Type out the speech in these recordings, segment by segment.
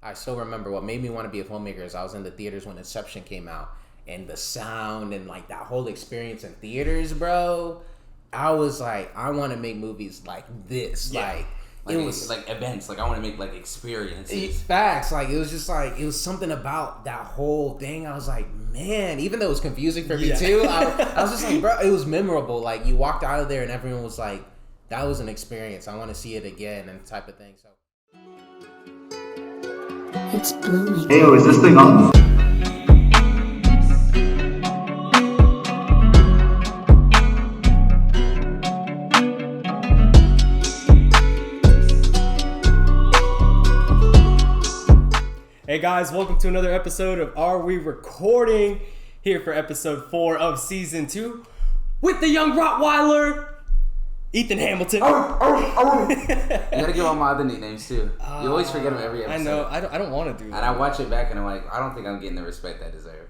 I still remember what made me want to be a filmmaker is I was in the theaters when Inception came out, and the sound and like that whole experience in theaters, bro. I was like, I want to make movies like this, like it was like events. Like I want to make like experiences. Facts. Like it was just like it was something about that whole thing. I was like, man, even though it was confusing for me too, I was just like, bro, it was memorable. Like you walked out of there and everyone was like, that was an experience. I want to see it again and type of thing. So it's blooming. Hey, is this thing on? Hey guys, welcome to another episode of Are We Recording? Here for episode 4 of season 2 with the young Rottweiler, Ethan Hamilton. You gotta give all my other nicknames too. You always forget them every episode. I know, I don't want to do that. And I watch it back and I'm like, I don't think I'm getting the respect I deserve.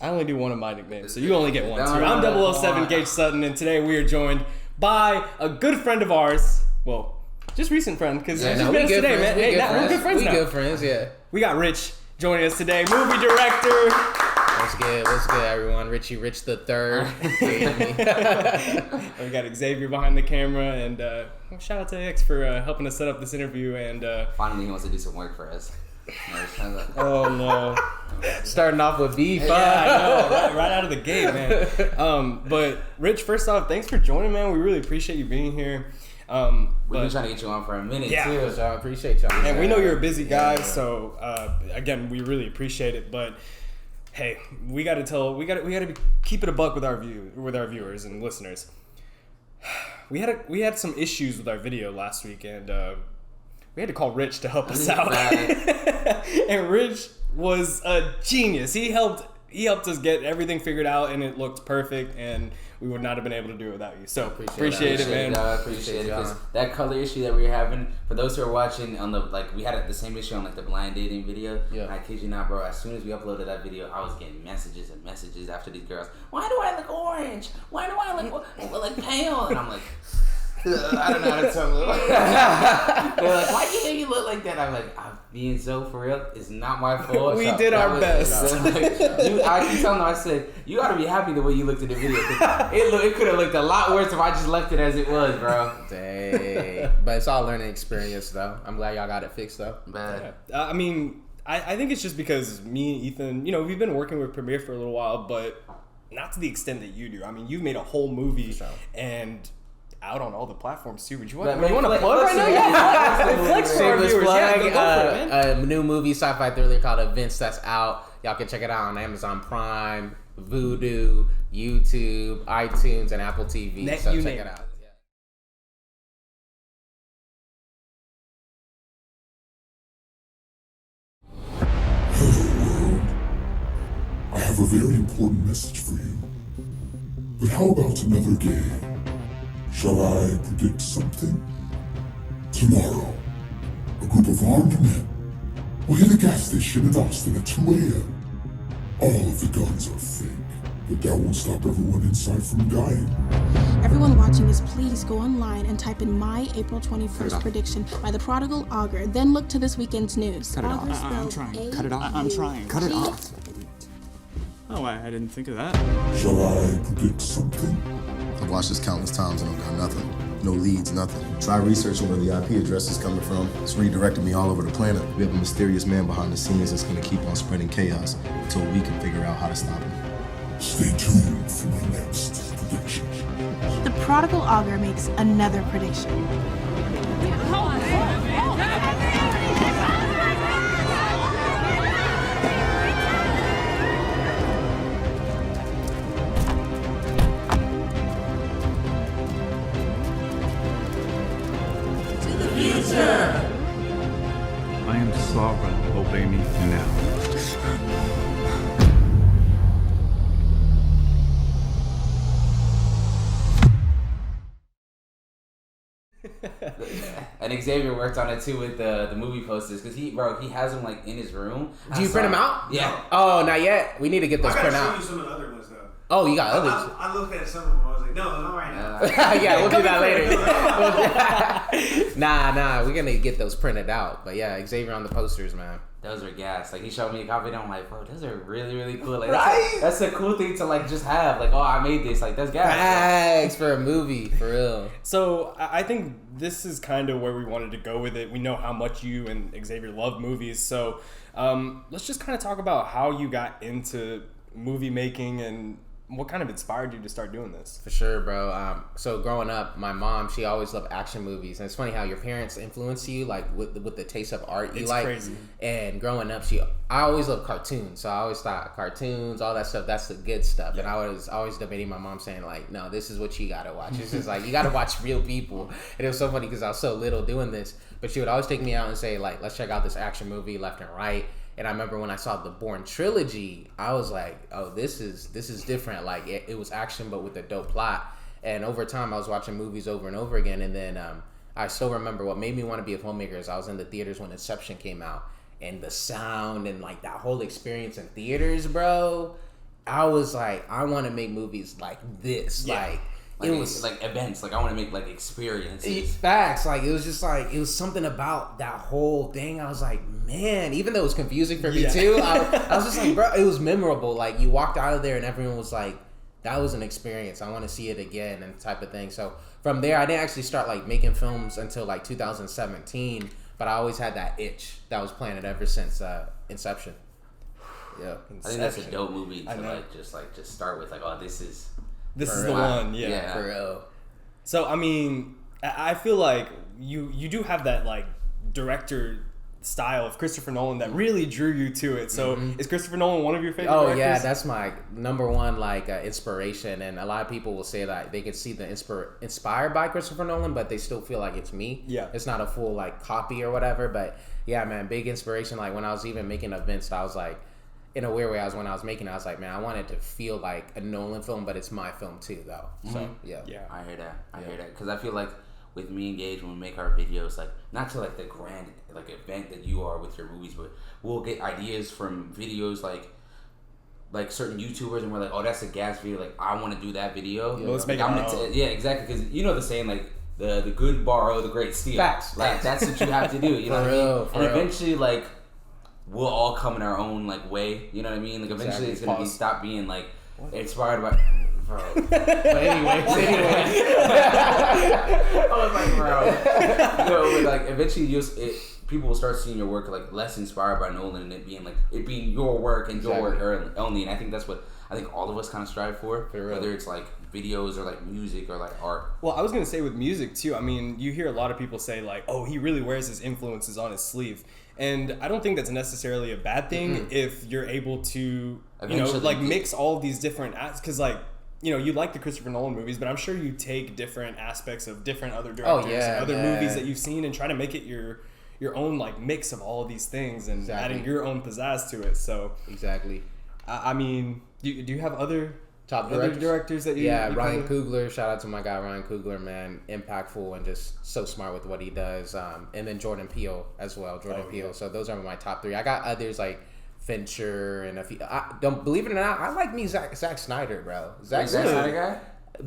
I only do one of my nicknames, so you only get one too. I'm 007 Gage Sutton, and today we are joined by a good friend of ours. Well, just recent friend, because he's been us today, man. We're good friends now. We good friends, yeah. We got Rich joining us today, movie director. What's good, everyone? Rich the third. We got Xavier behind the camera, and shout out to X for helping us set up this interview. And finally, he wants to do some work for us. Oh no! Starting off with beef. Yeah, I know, right out of the gate, man. But Rich, first off, thanks for joining, man. We really appreciate you being here. We've been trying to get you on for a minute too, so I appreciate y'all. And we know you're a busy guy, so again, we really appreciate it. But hey, we got to keep it a buck with our viewers and listeners. We had some issues with our video last week, and we had to call Rich to help us out. And Rich was a genius. He helped us get everything figured out, and it looked perfect, and we would not have been able to do it without you. So appreciate it, man. I appreciate it. Because that color issue that we were having, for those who are watching on we had the same issue on the blind dating video. Yeah. And I kid you not, bro, as soon as we uploaded that video, I was getting messages and messages after these girls. Why do I look orange? Why do I look like pale? And I'm like, I don't know how to tell them. They're like, why do you think you look like that? I'm like, I'm being so for real. It's not my fault. We did our best. I keep telling them, I said, you gotta be happy the way you looked at the video. It could have looked a lot worse if I just left it as it was, bro. Dang. But it's all learning experience, though. I'm glad y'all got it fixed, though. Bad. Yeah. I mean, I think it's just because me and Ethan, we've been working with Premiere for a little while, but not to the extent that you do. I mean, you've made a whole movie and out on all the platforms too. Would you want to plug right now? Yeah, flex for our viewers. Yeah, go for it, man. A new movie, sci-fi thriller called Evinced that's out. Y'all can check it out on Amazon Prime, Vudu, YouTube, iTunes, and Apple TV. So check it out. Hello world. I have a very important message for you. But how about another game? Shall I predict something? Tomorrow, a group of armed men will hit a gas station in Austin at 2 a.m. All of the guns are fake, but that won't stop everyone inside from dying. Everyone watching this, please go online and type in my April 21st prediction by the Prodigal Augur. Then look to this weekend's news. Cut it off. I'm trying. Cut it off. I'm trying. Cut it off. Oh, I didn't think of that. Shall I predict something? I've watched this countless times and I've got nothing. No leads, nothing. Try researching where the IP address is coming from. It's redirected me all over the planet. We have a mysterious man behind the scenes that's gonna keep on spreading chaos until we can figure out how to stop him. Stay tuned for my next prediction. The Prodigal Augur makes another prediction. I am sovereign. Obey me now. And Xavier worked on it too with the movie posters because he has them like in his room. Do you print them out? Yeah. Oh, not yet. We need to get those print out. I gotta show you some of the other ones though. Oh, you got others? I looked at some of them. I was like, no, not right now. Yeah, we'll do that later. Nah. We're gonna get those printed out. But yeah, Xavier on the posters, man. Those are gas. Like, he showed me a copy, and I'm like, bro, those are really, really cool. Like, Right? That's a cool thing to, like, just have. Like, oh, I made this. Like, that's gas. Thanks for a movie, for real. So I think this is kind of where we wanted to go with it. We know how much you and Xavier love movies. So let's just kind of talk about how you got into movie making and what kind of inspired you to start doing this? For sure, bro. So growing up, my mom, she always loved action movies, and it's funny how your parents influence you, like with the taste of art you like. It's crazy. And growing up, I always loved cartoons, so I always thought cartoons, all that stuff, that's the good stuff. Yeah. And I was always debating my mom, saying like, no, this is what you gotta watch. It's just like you gotta watch real people. And it was so funny because I was so little doing this, but she would always take me out and say like, let's check out this action movie left and right. And I remember when I saw the Bourne trilogy, I was like, oh, this is different. Like, it was action, but with a dope plot. And over time, I was watching movies over and over again. And then I still remember what made me want to be a filmmaker is I was in the theaters when Inception came out. And the sound and, like, that whole experience in theaters, bro, I was like, I want to make movies like this. Yeah. Like, it was like events. Like, I want to make like experiences. Facts. Like, it was just like, it was something about that whole thing. I was like, man, even though it was confusing for me too, I was just like, bro, it was memorable. Like, you walked out of there and everyone was like, that was an experience. I want to see it again and type of thing. So from there, I didn't actually start like making films until like 2017, but I always had that itch that was planted ever since Inception. Yeah. I think that's a dope movie to just start with. Like, oh, this is the one. Yeah. For real. So, I mean, I feel like you do have that like director style of Christopher Nolan that really drew you to it. So is Christopher Nolan one of your favorite directors? Yeah, that's my number one like inspiration. And a lot of people will say that they could see the inspired by Christopher Nolan, but they still feel like it's me. Yeah, it's not a full like copy or whatever. But yeah, man, big inspiration. Like when I was even making Evinced, I was like, in a weird way, I was like, man, I wanted to feel like a Nolan film, but it's my film too, though. So yeah, I hear that. I hear that because I feel like with me and Gage, when we make our videos, like not to like the grand like event that you are with your movies, but we'll get ideas from videos like certain YouTubers, and we're like, oh, that's a gas video. Like, I want to do that video. Yeah, let's make it. Yeah, exactly. Because you know the saying, like the good borrow, the great steal. Facts. Like that's what you have to do. You know what I mean? And eventually, like, we'll all come in our own like way. You know what I mean? Like eventually, it's gonna stop being like inspired by. Bro. But anyways. I was like, bro. Like eventually, people will start seeing your work like less inspired by Nolan, and it being your work and your work only. And I think that's what I think all of us kind of strive for, whether it's like videos or like music or like art. Well, I was gonna say with music too. I mean, you hear a lot of people say like, "Oh, he really wears his influences on his sleeve," and I don't think that's necessarily a bad thing if you're able to, mix all of these different acts. Because like, you like the Christopher Nolan movies, but I'm sure you take different aspects of different other directors and other movies that you've seen and try to make it your own like mix of all of these things and adding your own pizzazz to it. So exactly. I mean, do you have other top directors that you? Yeah, Ryan Coogler. Shout out to my guy Ryan Coogler, man. Impactful and just so smart with what he does. And then Jordan Peele as well. Peele. Yeah. So those are my top three. I got others like Fincher and a few. Don't believe it or not, I like me Zack Snyder, bro. Zack Snyder guy.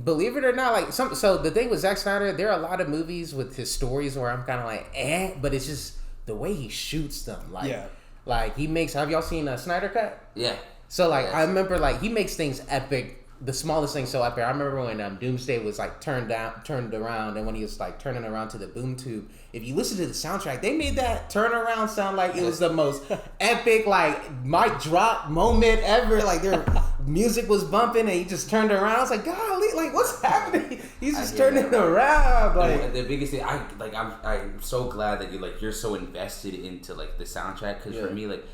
Believe it or not, like so the thing with Zack Snyder, there are a lot of movies with his stories where I'm kind of like, but it's just the way he shoots them. Like he makes. Have y'all seen Snyder Cut? Yeah. So like I remember like he makes things epic. The smallest thing so epic. I remember when Doomsday was like turned around, and when he was like turning around to the boom tube. If you listen to the soundtrack, they made that turnaround sound like it was the most epic like mic drop moment ever. Like their music was bumping, and he just turned around. I was like, golly, like what's happening? He's just turning around. Like the biggest thing, I'm so glad that you're so invested into like the soundtrack because for me like.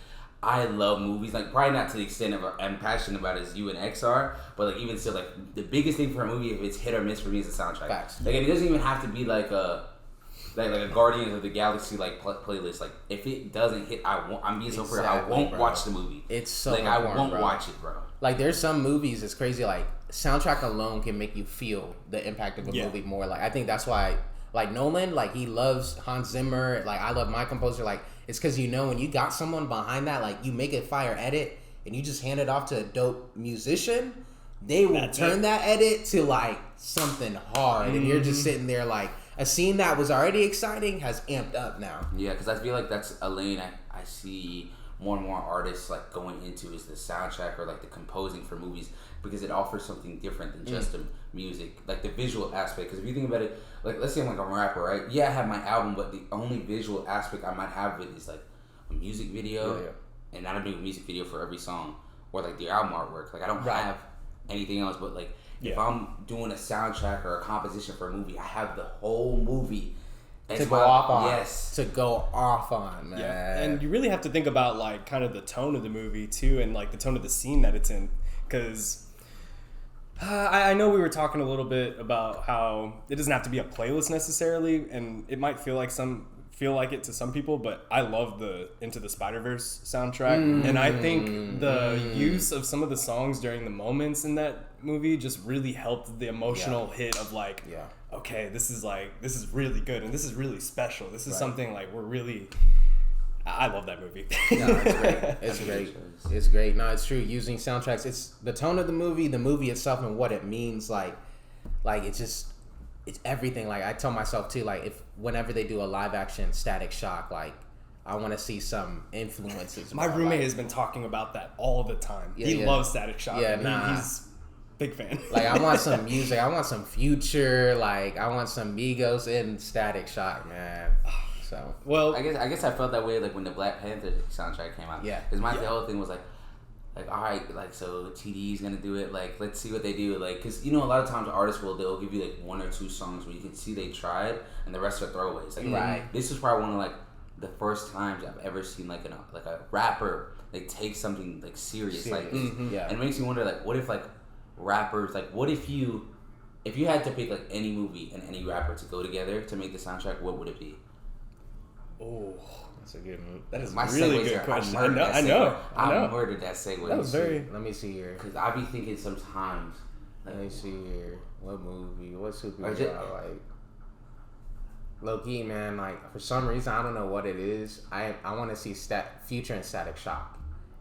I love movies, like probably not to the extent of I'm passionate about as you and X are, but like even still, like the biggest thing for a movie, if it's hit or miss for me, is the soundtrack. Facts. Like, and it doesn't even have to be like a Guardians of the Galaxy like playlist. Like if it doesn't hit, I'm being so fair, I won't watch the movie. It's so like I won't watch it, bro. Like there's some movies, it's crazy. Like soundtrack alone can make you feel the impact of a movie more. Like I think that's why, like Nolan, like he loves Hans Zimmer. Like I love my composer. Like. It's because when you got someone behind that, like you make a fire edit and you just hand it off to a dope musician, they will turn that edit to like something hard, and you're just sitting there like, a scene that was already exciting has amped up now. Yeah, because I feel like that's a lane I see more and more artists like going into is the soundtrack or like the composing for movies, because it offers something different than just the music, like the visual aspect. Because if you think about it, like let's say I'm like a rapper, right? Yeah, I have my album, but the only visual aspect I might have with it is like a music video, and I don't do a music video for every song, or like the album artwork. Like I don't have anything else, but like if I'm doing a soundtrack or a composition for a movie, I have the whole movie. To go off on. Yes. To go off on, man. Yeah. And you really have to think about like kind of the tone of the movie too, and like the tone of the scene that it's in. Because I know we were talking a little bit about how it doesn't have to be a playlist necessarily, and it might feel like it to some people, but I love the Into the Spider-Verse soundtrack. And I think the use of some of the songs during the moments in that movie just really helped the emotional hit of like, okay, this is really good, and this is really special. This is something like I love that movie. No, it's great. It's great. It's great. No, it's true. Using soundtracks, it's the tone of the movie itself, and what it means. Like it's everything. Like I tell myself too, like whenever they do a live action Static Shock, like I want to see some influences. My roommate has been talking about that all the time. He loves Static Shock. Yeah, he's big fan. Like I want some music. I want some Future. Like I want some Migos in Static Shock, man. So well, I guess I felt that way like when the Black Panther soundtrack came out. Yeah, because the whole thing was like all right, like so TD's gonna do it. Like let's see what they do. Like because a lot of times artists they'll give you like one or two songs where you can see they tried and the rest are throwaways. Like this was probably one of like the first times I've ever seen like a rapper like take something like serious. like this. And it makes me wonder like what if like rappers like what if you had to pick like any movie and any rapper to go together to make the soundtrack, what would it be? Oh, that's a good move. That is my really good question. I know. I murdered that segue. That was very. Let me see here. Because I be thinking sometimes. Let me see here. What movie? What superhero I like? Low key, man. Like for some reason, I don't know what it is. I want to see Future and Static Shock.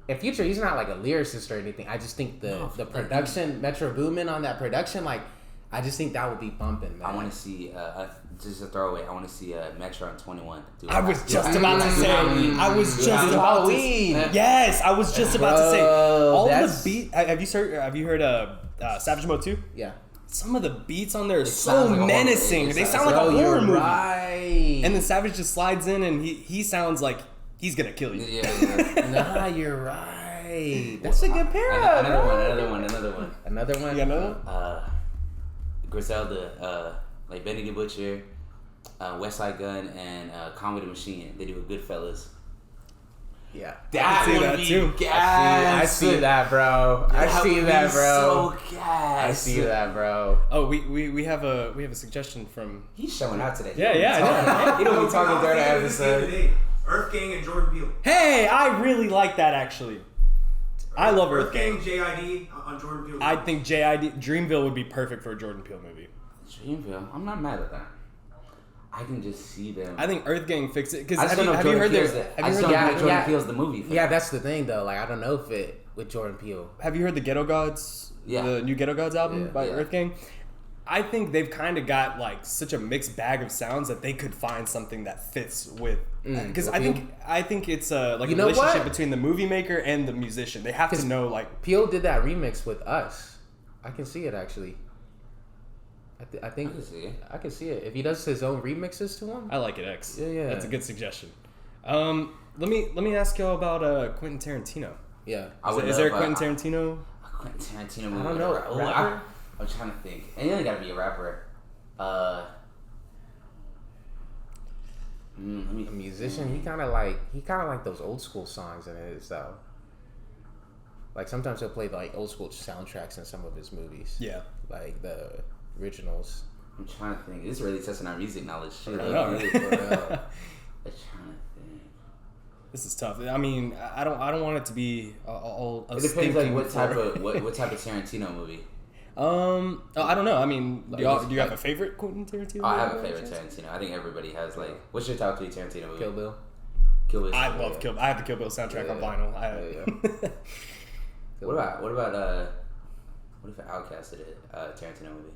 And Future, he's not like a lyricist or anything. I just think the production, Metro Boomin on that production, like I just think that would be bumping, man. I want to see just a throwaway. I want to see Metro and 21. I was just about to say. Halloween. Yes, I was just about to say. All the beat. Have you heard Savage Mode 2? Yeah. Some of the beats on there are so menacing. They sound like a horror movie. Right. And then Savage just slides in and he sounds like he's gonna kill you. Yeah. Nah, you're right. That's a good pair up. Another one. You got another one? Griselda, like Benny the Butcher, West Side Gun, and Comedy Machine. They do a Goodfellas. Yeah, that would be gas. I see that, bro. I see that, bro. So gas. I see that, bro. Oh, we have a suggestion from. He's showing out today. Yeah, I know. He don't be talking during the episode. Earth Gang and Jordan Peele. Hey, I really like that actually. I love Earth Gang. JID on Jordan Peele. I think JID Dreamville would be perfect for a Jordan Peele movie. Dreamville, I'm not mad at that. I can just see them. I think Earth Gang fixed it because have you heard Jordan Peele's the movie? Yeah, that's the thing though. Like I don't know if it with Jordan Peele. Have you heard the Ghetto Gods? Yeah, the new Ghetto Gods album by Earth Gang. I think they've kind of got like such a mixed bag of sounds that they could find something that fits with. Because I think it's like a relationship between the movie maker and the musician. They have to know like Peele did that remix with Us. I can see it actually. I think I can see it. If he does his own remixes to him, I like it. X. Yeah. That's a good suggestion. Let me ask y'all about Quentin Tarantino. Yeah. Is there a Quentin Tarantino? A Quentin Tarantino movie. I don't know. I'm trying to think. And you only gotta be a rapper. A musician. He kind of like those old school songs in it. So, like sometimes he'll play like old school soundtracks in some of his movies. Yeah. Like the originals. I'm trying to think. This is really testing our music knowledge. Shit. I know. I'm trying to think. This is tough. I mean, I don't want it to be all. It depends like what type of Tarantino movie. I don't know. I mean, do you have a favorite Quentin Tarantino? I have a favorite Tarantino. I think everybody has like. What's your top 3 Tarantino movie? Kill Bill. Kill Bill. I love Kill Bill. I have the Kill Bill soundtrack on vinyl. What about what if Outkast did a Tarantino movie?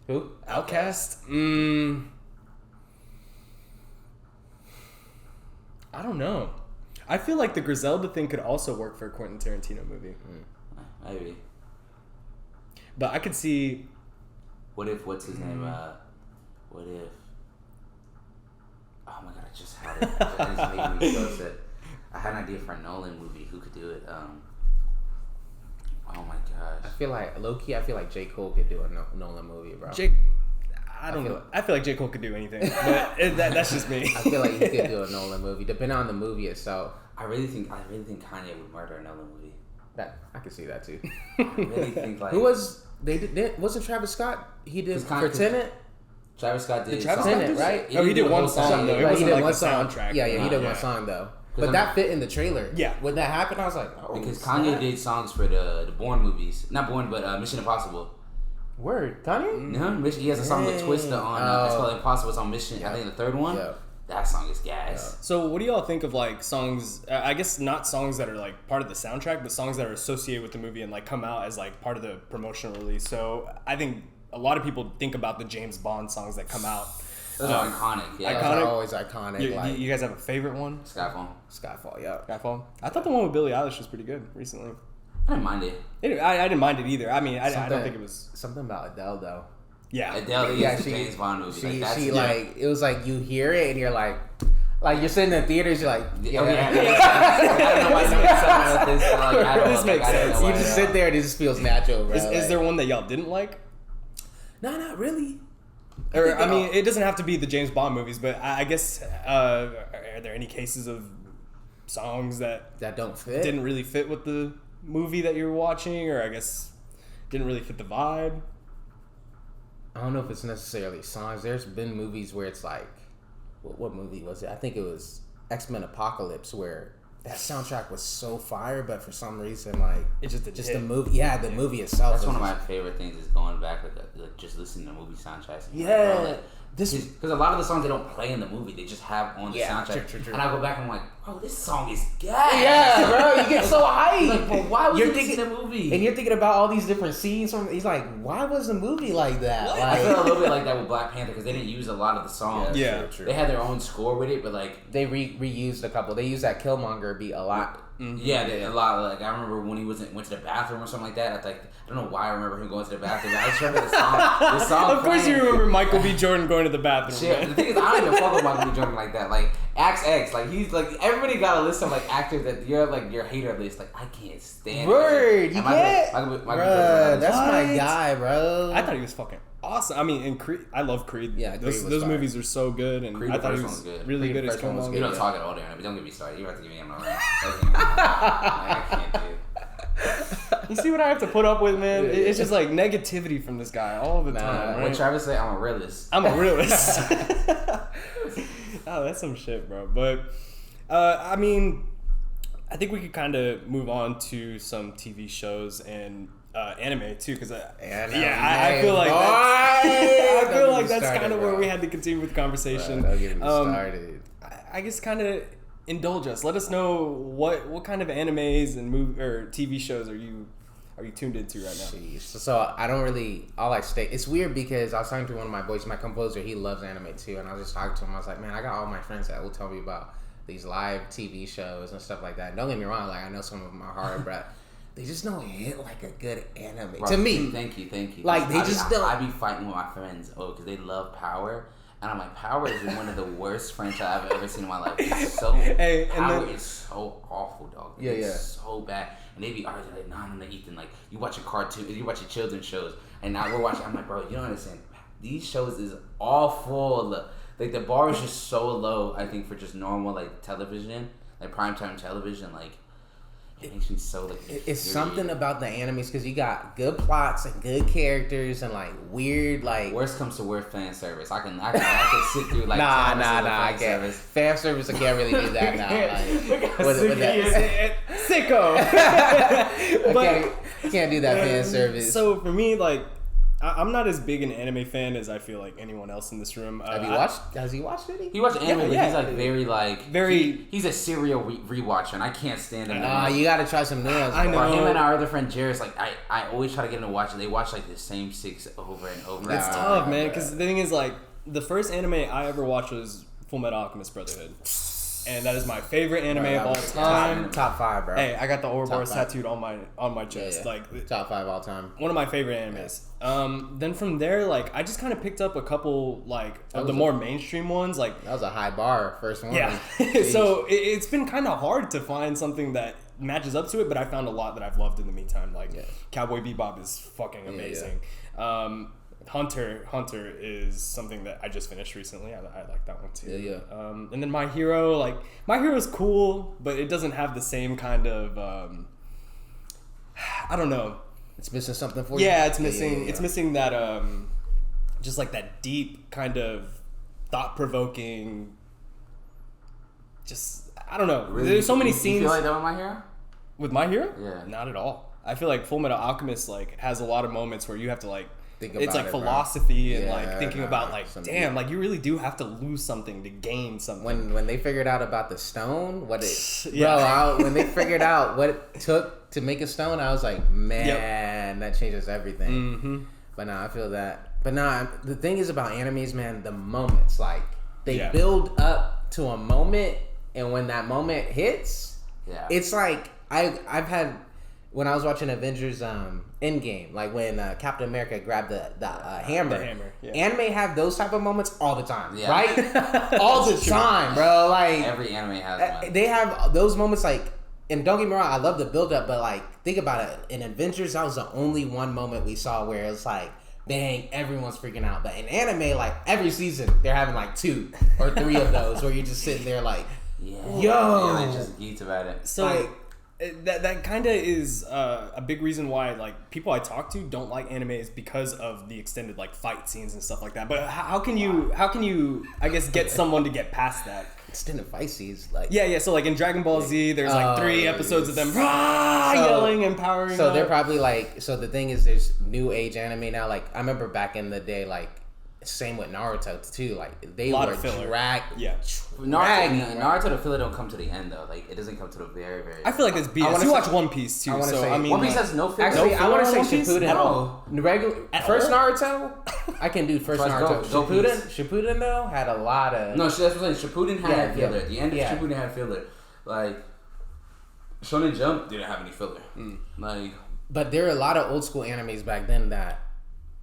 Who? Outkast? I don't know. I feel like the Griselda thing could also work for a Quentin Tarantino movie. Maybe. But I could see. What if? What's his name? What if? Oh my god! I just had it. I just made me so upset. I had an idea for a Nolan movie. Who could do it? Oh my gosh! I feel like low-key. I feel like J. Cole could do a Nolan movie, bro. I don't know. I feel like J. Cole could do anything, but that's just me. I feel like he could do a Nolan movie, depending on the movie itself. I really think Kanye would murder a Nolan movie. That I could see that too. I really think like who was wasn't Travis Scott? He did for Tenet. Travis Scott did Tenet, right? He did one song though. It wasn't like a soundtrack. Yeah, he did one song though. But that fit in the trailer. Yeah. When that happened, I was like, oh. Because Kanye did songs for the Bourne movies. Not Bourne, but Mission Impossible. Word. Kanye? No, he has a song with Twista on. It's called Impossible. It's on Mission. I think the third one. Yeah. That song is gas. Yeah. So what do y'all think of like songs, I guess not songs that are like part of the soundtrack, but songs that are associated with the movie and like come out as like part of the promotional release? So I think a lot of people think about the James Bond songs that come out. Those are iconic. Yeah. Those are always iconic. You guys have a favorite one? Skyfall, yeah. Skyfall? I thought the one with Billie Eilish was pretty good recently. I didn't mind it. I didn't mind it either. I mean, I don't think it was... Something about Adele, though. Yeah. Adele is the James Bond movie. It was like you hear it and you're like you're sitting in the theaters, you're like, yeah. I don't know why this makes sense. You just sit there and it just feels natural, bro. Is there one that y'all didn't like? No, not really. Or, I mean, it doesn't have to be the James Bond movies, but I guess, are there any cases of songs that don't fit? Didn't really fit with the movie that you were watching, or I guess didn't really fit the vibe? I don't know if it's necessarily songs. There's been movies where it's like, what movie was it? I think it was X-Men Apocalypse, where that soundtrack was so fire, but for some reason, like it just didn't hit. The movie, the movie itself. That's one of my favorite things is going back like just listening to movie soundtracks. Because a lot of the songs they don't play in the movie, they just have on the soundtrack. True. And I go back and I'm like, oh, this song is gas. Yeah, bro, you get so hyped. Like, well, why was this in the movie? And you're thinking about all these different scenes. He's like, why was the movie like that? Like, I feel a little bit like that with Black Panther because they didn't use a lot of the songs. Yeah, true. They had their own score with it, but like they reused a couple. They used that Killmonger beat a lot. Mm-hmm. Yeah, a lot. Like I remember when he went to the bathroom or something like that. I don't know why I remember him going to the bathroom. But I just remember the song. Of course, you remember Michael B. Jordan going to the bathroom. Yeah, the thing is, I don't even fuck with Michael B. Jordan like that. Like Axe X, like he's like everybody got a list of like actors that you're like your hater list. Like I can't stand. Word, you get? Michael Bruh, that's my guy, bro. I thought he was fucking awesome. I mean, in Creed, I love Creed. Yeah, those movies are so good, and Creed, I thought he was really good as Killmonger. You don't talk at all, Darren, but don't get me started. You have to give me a moment. I can't do. You see what I have to put up with, man? It's just like negativity from this guy all the time. Right? When Travis say, I'm a realist. I'm a realist. Oh, that's some shit, bro. But, I mean, I think we could kind of move on to some TV shows and anime too, because I feel like that's kind of where we had to continue with the conversation. Don't get me started. I guess kind of indulge us. Let us know what kind of animes and TV shows are you tuned into right now? Jeez. So I don't really. It's weird because I was talking to one of my boys, my composer. He loves anime too, and I was just talking to him. I was like, man, I got all my friends that will tell me about these live TV shows and stuff like that. Don't get me wrong, like I know some of them are hard, but they just don't hit like a good anime. Right. To me. Thank you. Like they just don't. I be fighting with my friends, because they love Power. And I'm like, Power is one of the worst franchise I've ever seen in my life. It's so Power is so awful, dog. It's so bad. And they be arguing like, nah, Ethan. Like you watch a cartoon, you watch your children's shows, and now we're watching. I'm like, bro, you don't understand. These shows is awful. Like the bar is just so low. I think for just normal like television, like primetime television, like. It makes me so like. It's something about the animes because you got good plots and good characters and like weird like. Worst comes to worst, fan service. I can sit through like. Nah, I can't. Fan service, I can't really do that now. Sicko. I can't do that fan service. So for me, like. I'm not as big an anime fan as I feel like anyone else in this room. Has he watched it? He watched anime, but he's like he's a serial rewatcher, and I can't stand him. You gotta try some new ones. I know. Him and our other friend Jairus, like I always try to get him to watch it. They watch like the same 6 over and over. It's tough, man. Because the thing is, like the first anime I ever watched was Full Metal Alchemist Brotherhood. and that is my favorite anime of all time. Top 5, bro. Hey, I got the Ouroboros tattooed on my chest. Yeah. Like top 5 all time. One of my favorite animes. Yeah. Then from there, like I just kind of picked up a couple like of the more mainstream ones. Like that was a high bar, first one. Yeah. So it's been kind of hard to find something that matches up to it, but I found a lot that I've loved in the meantime. Like Cowboy Bebop is fucking amazing. Hunter is something that I just finished recently. I like that one too. Yeah. And then My Hero is cool, but it doesn't have the same kind of I don't know. It's missing something for you. Yeah, it's missing. It's missing that just like that deep kind of thought-provoking. Just I don't know. Really? There's so many scenes. You feel like that with My Hero? With My Hero? Yeah. Not at all. I feel like Full Metal Alchemist like has a lot of moments where you have to like think it's about like it, philosophy bro. and like thinking about like damn, like you really do have to lose something to gain something. When they figured out about the stone, when they figured out what it took to make a stone, I was like, man, that changes everything. Mm-hmm. But now I feel that. But now the thing is about animes, man, the moments, like they build up to a moment, and when that moment hits, it's like I've had when I was watching Avengers Endgame, like when Captain America grabbed the hammer. The hammer, yeah. Anime have those type of moments all the time, right? All the time, bro. Like every anime has one. They have those moments, like, and don't get me wrong, I love the build up, but like think about it. In Avengers, that was the only one moment we saw where it's like, dang, everyone's freaking out. But in anime, like every season, they're having like 2 or 3 of those where you're just sitting there like, yo, they just geeks about it. So. Like, that kind of is a big reason why like people I talk to don't like animes because of the extended like fight scenes and stuff like that. But how can you I guess get someone to get past that? Extended fight scenes, like so like in Dragon Ball Z, there's like 3 episodes of them yelling and powering. So they're probably like. So the thing is, there's new age anime now. Like I remember back in the day, like. Same with Naruto too. Like they were dragged. Yeah, Naruto the filler don't come to the end though. Like it doesn't come to the very. I feel like it's BS. You watch One Piece too. One Piece has no filler. Actually, I want to say Shippuden. No. Regular first Naruto. I can do first Naruto. Shippuden though had a lot of. No, that's what I'm saying. Shippuden had filler. The end of Shippuden had filler. Like Shonen Jump didn't have any filler. Like, but there are a lot of old school animes back then that.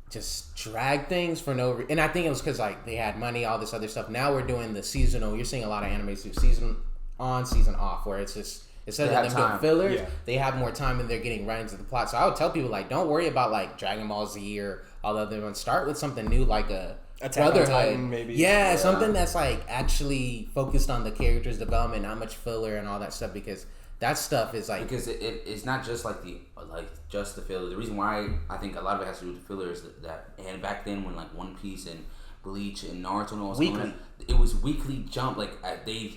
Just drag things for no reason. And I think it was because like they had money, all this other stuff. Now we're doing the seasonal. You're seeing a lot of animes do season on, season off, where it's just instead of them doing fillers, they have more time and they're getting right into the plot. So I would tell people like, don't worry about like Dragon Ball Z or all the other ones. Start with something new like a Brotherhood, maybe. Yeah, something that's like actually focused on the character's development, not much filler and all that stuff because. That stuff is like because it's not just like just the filler. The reason why I think a lot of it has to do with the filler is that and back then when like One Piece and Bleach and Naruto and all was coming, it was weekly jump. Like they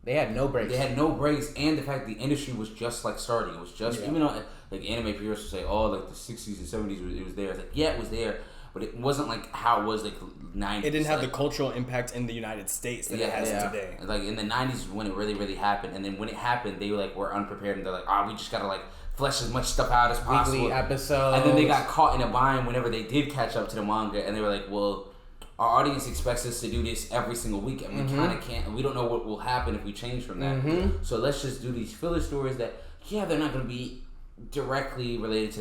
had no breaks. They had no breaks, and the fact the industry was just like starting. It was just even though like anime purists would say, oh, like the 60s and 70s it was there. It's like it was there. But it wasn't like how it was like 90s. It didn't have the cultural impact in the United States that it has today. Like in the 90s when it really happened. And then when it happened, they were unprepared. And they're like, we just got to like flesh as much stuff out as possible. Weekly episodes. And then they got caught in a bind whenever they did catch up to the manga. And they were like, well, our audience expects us to do this every single week. And we kind of can't. And we don't know what will happen if we change from that. So let's just do these filler stories that, they're not going to be directly related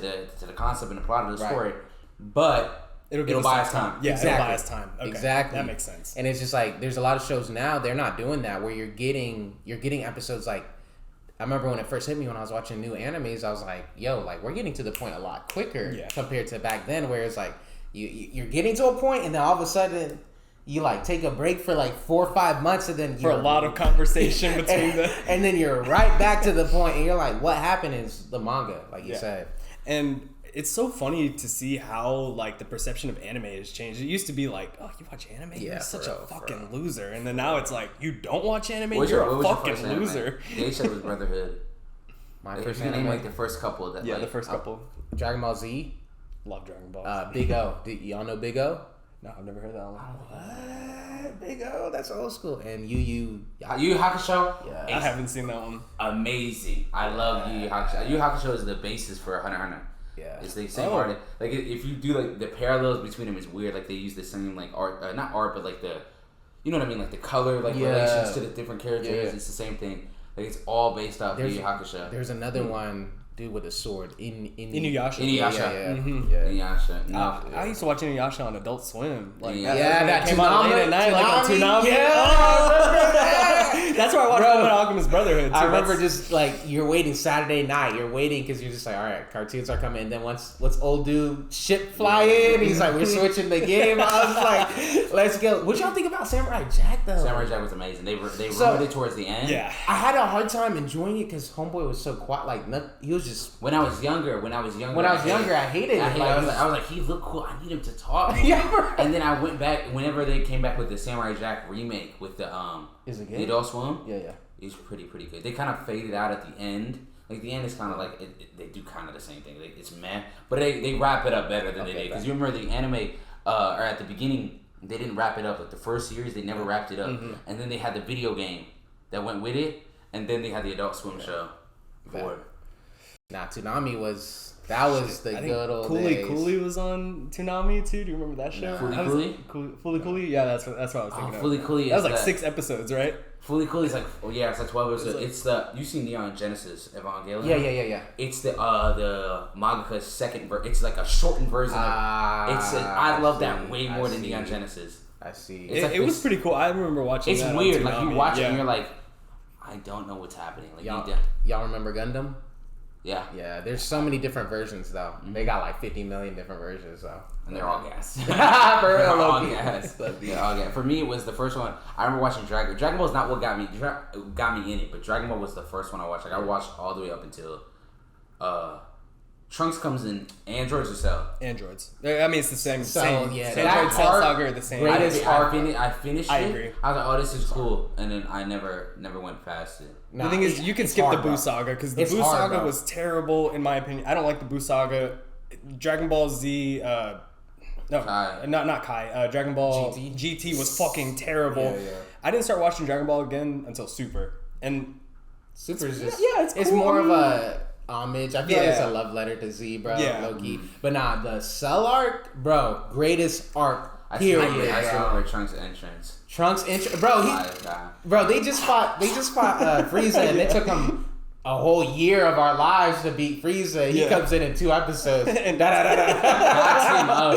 to the concept and the plot of the story. But... It'll buy us time. Yeah, it'll buy us time. Okay. Exactly. That makes sense. And it's just like there's a lot of shows now they're not doing that where you're getting episodes like I remember when it first hit me when I was watching new animes I was like, yo, like we're getting to the point a lot quicker compared to back then where it's like you're getting to a point and then all of a sudden you like take a break for like 4 or 5 months and then for a lot of conversation between them and then you're right back to the point and you're like what happened is the manga like you said. And it's so funny to see how like the perception of anime has changed. It used to be like, oh, you watch anime? You're such a fucking loser. And then now it's like, you don't watch anime? You're a fucking loser. Gage said it was Brotherhood. My first anime. anime, like the first couple. That, the first couple. Dragon Ball Z. Love Dragon Ball. Big O. Y'all know Big O? No, I've never heard that one. What? Big O? That's old school. And Yu Hakusho? Yeah. I haven't seen that one. Amazing. I love Yu Yu Hakusho. Yu Yu Hakusho is the basis for Hunter x Hunter. Yeah, it's the same art. Like if you do like the parallels between them, it's weird. Like they use the same like art, not art, but like the you know what I mean, like the color, like relations to the different characters. It's the same thing. Like it's all based off Yu Yu Hakusho. There's another one. Dude with a sword. Inuyasha. Inuyasha. No. I used to watch Inuyasha on Adult Swim. Like that came out late at night, like on Toonami. Yeah. Oh, that's where I watched Fullmetal Alchemist Brotherhood. I remember just like you're waiting Saturday night. You're waiting because you're just like, all right, cartoons are coming. And then once old dude ship fly in, he's like, we're switching the game. I was like, let's go. What y'all think about Samurai Jack though? Samurai Jack was amazing. They ruined it towards the end. Yeah, I had a hard time enjoying it because Homeboy was so quiet. Like he was just. When I was younger, I hated it. I was like, he looked cool. I need him to talk. And then I went back whenever they came back with the Samurai Jack remake with the Is it good? The Adult Swim. Yeah. It's pretty good. They kind of faded out at the end. Like the end is kind of like they do kind of the same thing. Like, it's meh, but they wrap it up better than they did. Because you remember the anime, or at the beginning they didn't wrap it up. Like the first series, they never wrapped it up, and then they had the video game that went with it, and then they had the Adult Swim show for it. Nah, Toonami was the good old days. Cooley was on Toonami too. Do you remember that show? Fooly Cooley? Yeah, that's what I was thinking of. Fooly Cooley. That was like 6 episodes, right? Fooly Cooley's like it's like 12 episodes. It's you seen Neon Genesis Evangelion? Yeah. It's the mangaka's second version. It's like a shortened version. I love that way more than Neon Genesis. I see. It was pretty cool. I remember watching. It's weird. Like you watch it and you're like, I don't know what's happening. Like y'all remember Gundam? Yeah. There's so many different versions though. They got like 50 million different versions though. And they're all gas. They're all gas. Yeah, all gas. For me, it was the first one. I remember watching Dragon Ball is not what got me in it, but Dragon Ball was the first one I watched. Like I watched all the way up until Trunks comes in Androids or Cell? Androids. I mean, it's the same. Yeah. Android Cell Saga are the same. I finished it. I agree. I was like, oh, this is cool. And then I never went past it. The thing is, you can skip the Buu Saga because the Buu Saga was terrible in my opinion. I don't like the Buu Saga. Dragon Ball Z. Not Kai. Dragon Ball GT was fucking terrible. Yeah. I didn't start watching Dragon Ball again until Super. And Super is just it's cool. It's more of a homage. I feel like it's a love letter to Z, bro. Yeah. Low key. But nah, the Cell arc, bro, greatest arc. I still remember Trunks' entrance. Bro, they just fought Frieza, and it took him a whole year of our lives to beat Frieza. He comes in 2 episodes. And Knocks him up.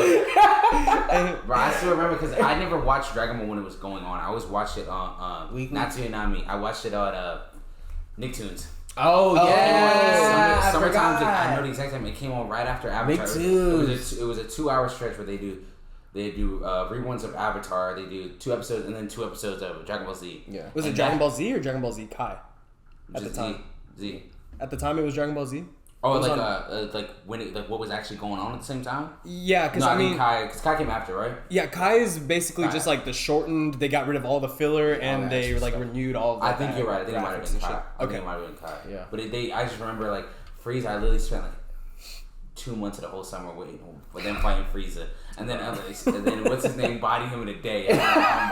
Bro, I still remember because I never watched Dragon Ball when it was going on. I always watched it on Natsuyanami. I watched it on Nicktoons. Oh yeah, Summertime. I know the exact time. It came on right after Avatar. Nicktoons. It was a 2-hour stretch where they do reruns of Avatar. They do 2 episodes and then 2 episodes of Dragon Ball Z. Yeah. Was it Dragon Ball Z or Dragon Ball Z Kai? At the time. Z. At the time, it was Dragon Ball Z. Oh, what was actually going on at the same time? Yeah, because Kai came after, right? Yeah, Kai is basically just like the shortened. They got rid of all the filler and they like renewed all of. I think you're right. I think it might have been Kai. I think it might have been Kai. Yeah, but I just remember like Frieza. I literally spent like 2 months of the whole summer waiting for them fighting Frieza, and then what's his name bodied him in a day. Like, oh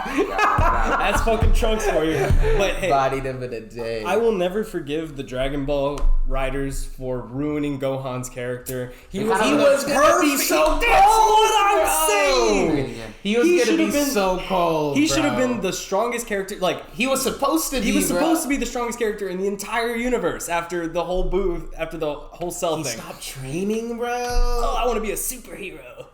my god, that's fucking Trunks for you. But hey, bodied him in a day. I will never forgive the Dragon Ball writers for ruining Gohan's character. He was gonna be so cold. That's what I'm saying. He was gonna be so cold. He should have been the strongest character. Like he was supposed to be. He was supposed to be the strongest character in the entire universe after the whole Cell thing. He stopped training, bro. Oh, I want to be a superhero.